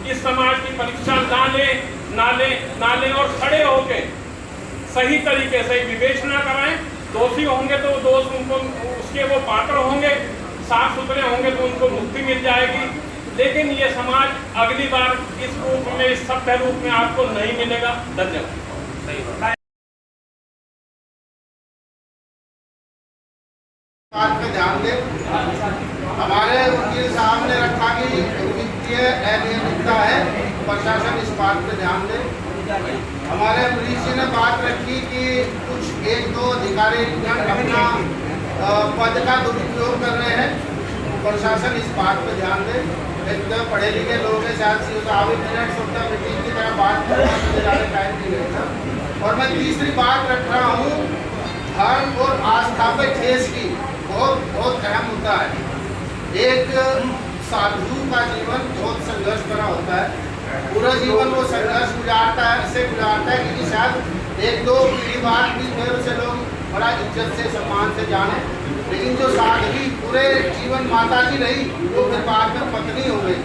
Speaker 2: इस समाज की परीक्षा ना ले और खड़े होके सही तरीके से विवेचना कराएं। दोषी होंगे तो दोष उनको उसके वो पात्र होंगे, साफ सुथरे होंगे तो उनको मुक्ति मिल जाएगी। लेकिन ये समाज अगली बार इस रूप में, इस सभ्य रूप में आपको नहीं मिलेगा। धन्यवाद।
Speaker 7: बात पे ध्यान दें। हमारे वकील साहब ने रखा कि वित्तीय अनियमितता है, प्रशासन इस बात पे ध्यान दे। हमारे पुलिस जी ने बात रखी कि कुछ 1-2 अधिकारी अपना पद का दुरुपयोग कर रहे हैं, प्रशासन इस बात पे ध्यान दे। एक तो पढ़े लिखे लोग हैं, शायद से मिनट सोचता मीटिंग की तरह बात करना ज़्यादा टाइम नहीं रहता। और मैं तीसरी बात रख रहा हूँ, धर्म और आस्था पे ठेस की बहुत अहम मुद्दा है। एक साधु का जीवन बहुत संघर्ष भरा होता है। पूरा जीवन वो संघर्ष गुजारता है कि शायद एक दो पीढ़ी बाद भी फिर उसे लोग बड़ा इज्जत से सम्मान से जाने। लेकिन जो साधवी पूरे जीवन माता जी रही वो फिर बाद में पत्नी हो गई।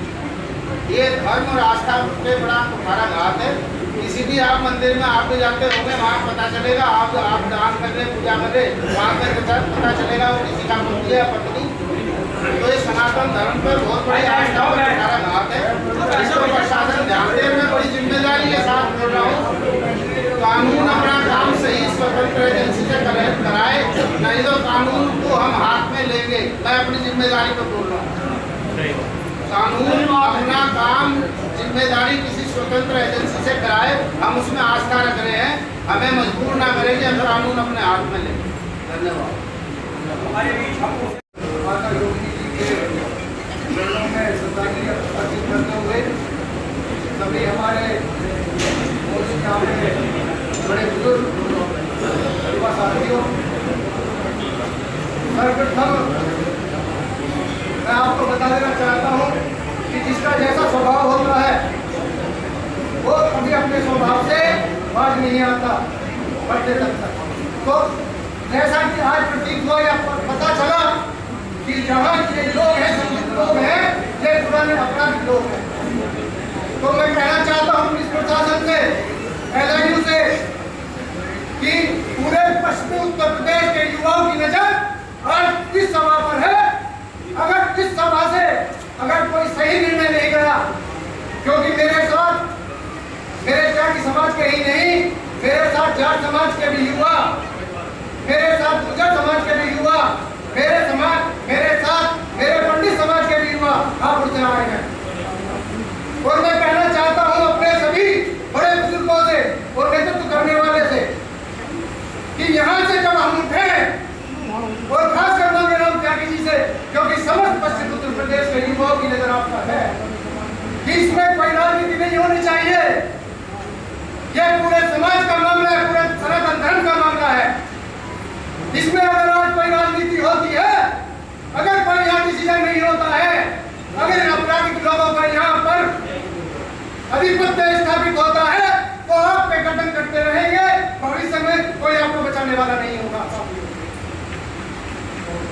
Speaker 7: ये धर्म और आस्था पे बड़ा तुम्हारा घात है। किसी भी आप मंदिर में आप भी जाते होंगे, वहाँ पता चलेगा आप दान कर रहे पूजा कर रहे, वहाँ पर पता चलेगा वो किसी का पति है पत्नी। तो ये सनातन धर्म पर बहुत बड़ी आस्था और तुम्हारा घात है। इसको प्रशासन ध्यान दे। मैं बड़ी जिम्मेदारी के साथ बोल रहा हूँ, कानून अपना काम सही स्वतंत्र एजेंसी से कराए, नहीं तो कानून को हम हाथ में लेंगे। मैं अपनी जिम्मेदारी पर बोल रहा हूँ। कानून अपना काम जिम्मेदारी किसी स्वतंत्र एजेंसी से कराए। हम उसमें आस्था रख रहे हैं, हमें मजबूर ना करें कि हम कानून अपने हाथ में लें। धन्यवाद।
Speaker 1: हमारे बीच हमको
Speaker 4: माता योगिनी जी के चरणों में श्रद्धांजलि अर्पित करते हुए सभी हमारे मोर्चा में बड़े बुजुर्ग युवा साथियों, सर्वप्रथम मैं आपको बता देना चाहता हूँ कि जिसका जैसा स्वभाव होता है वो कभी अपने स्वभाव से बाज नहीं आता बढ़ते तक। तो जैसा कि आज प्रतीक हुआ या पता चला कि जहाँ ये लोग हैं, संगीत लोग हैं, ये पुराने अपराधिक लोग हैं। तो मैं कहना चाहता हूँ पुलिस प्रशासन से, LIU से कि पूरे पश्चिमी उत्तर प्रदेश के युवाओं की नजर आज इस सभा पर है। अगर इस सभा से अगर कोई सही निर्णय नहीं करा, क्योंकि मेरे साथ मेरे जाति समाज के ही नहीं, मेरे साथ जाट समाज के भी युवा, मेरे साथ गुर्जर समाज के भी युवा, मेरे साथ मेरे पंडित समाज के भी युवा आप उठ आए हैं। और मैं कहना चाहता हूं अपने सभी बड़े बुजुर्गों से और नेतृत्व करने वाले से कि यहाँ से जब हम उठे और खासकर मांगे राम त्यागी जी से, क्योंकि समस्त पश्चिम उत्तर प्रदेश के युवाओं की नजर आपका है कि इसमें कोई राजनीति नहीं होनी चाहिए। यह पूरे समाज का मामला है, पूरे सनातन धर्म का मामला है। इसमें अगर आज कोई राजनीति होती है, अगर कोई यहाँ डिसीजन नहीं होता है, अगर इन आपराधिक लोगों का यहाँ पर आधिपत्य स्थापित होता है, तो आप पे गठन करते रहेंगे, भविष्य में कोई आपको बचाने वाला नहीं होगा।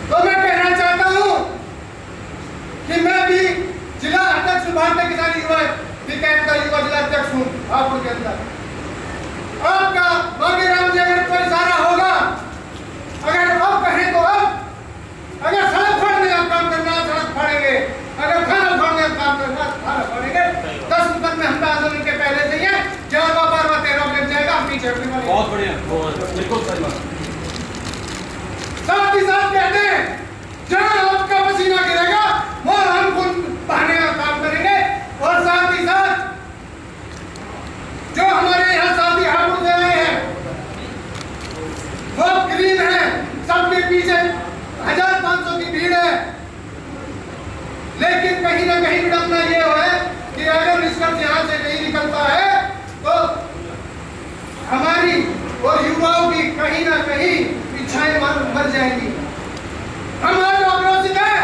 Speaker 4: तो मैं कहना चाहता हूँ कि मैं भी जिला अध्यक्ष भारतीय किसान युवा विकास का युवा जिला अध्यक्ष हूँ हापुड़ के अंदर। आपका बागी राम जी अगर कोई सारा होगा, अगर आप कहें तो आप, अगर सड़क फाड़ने का काम करना सड़क फाड़ेंगे, अगर खाना फाड़ने का काम करना खाना फाड़ेंगे। 10 मिनट में हम आंदोलन के पहले से ही है, जब बार 13 लग जाएगा, हम पीछे हटने वाले।
Speaker 6: बहुत बढ़िया, बिल्कुल सही बात।
Speaker 4: साथ ही साथ कहते हैं जहाँ आपका पसीना गिरेगा वहाँ हम खून बहाने का काम करेंगे। और साथ ही साथ जो हमारे यहाँ साथी हापुड़ से आए हैं वो गरीब हैं, सबके पीछे 1500 की भीड़ है, लेकिन कहीं ना कहीं विडंबना ये है कि अगर निष्कर्ष यहाँ से नहीं निकलता है तो हमारी और युवाओं की कहीं ना कहीं इच्छाएं मर जाएंगी। हम आज आक्रोशित हैं,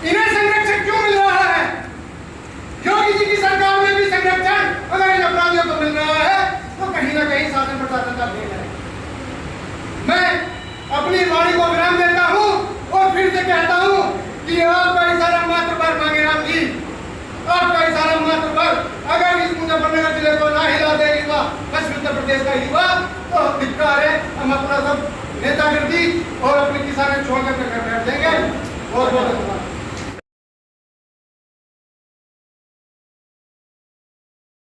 Speaker 4: इन्हें संरक्षण क्यों मिल रहा है? योगी जी की सरकार में भी संरक्षण अगर इन अपराधियों को मिल रहा है तो कहीं ना कहीं शासन प्रशासन का खेल है। मैं अपनी वाणी को विराम देता हूँ और फिर से कहता हूँ कि आपका इशारा मात्र पर मांगे राम जी, आपका इशारा मात्र पर अगर इस मुजफ्फरनगर जिले को ना हिला देगा पश्चिम उत्तर प्रदेश का युवा तो धिक्कार है।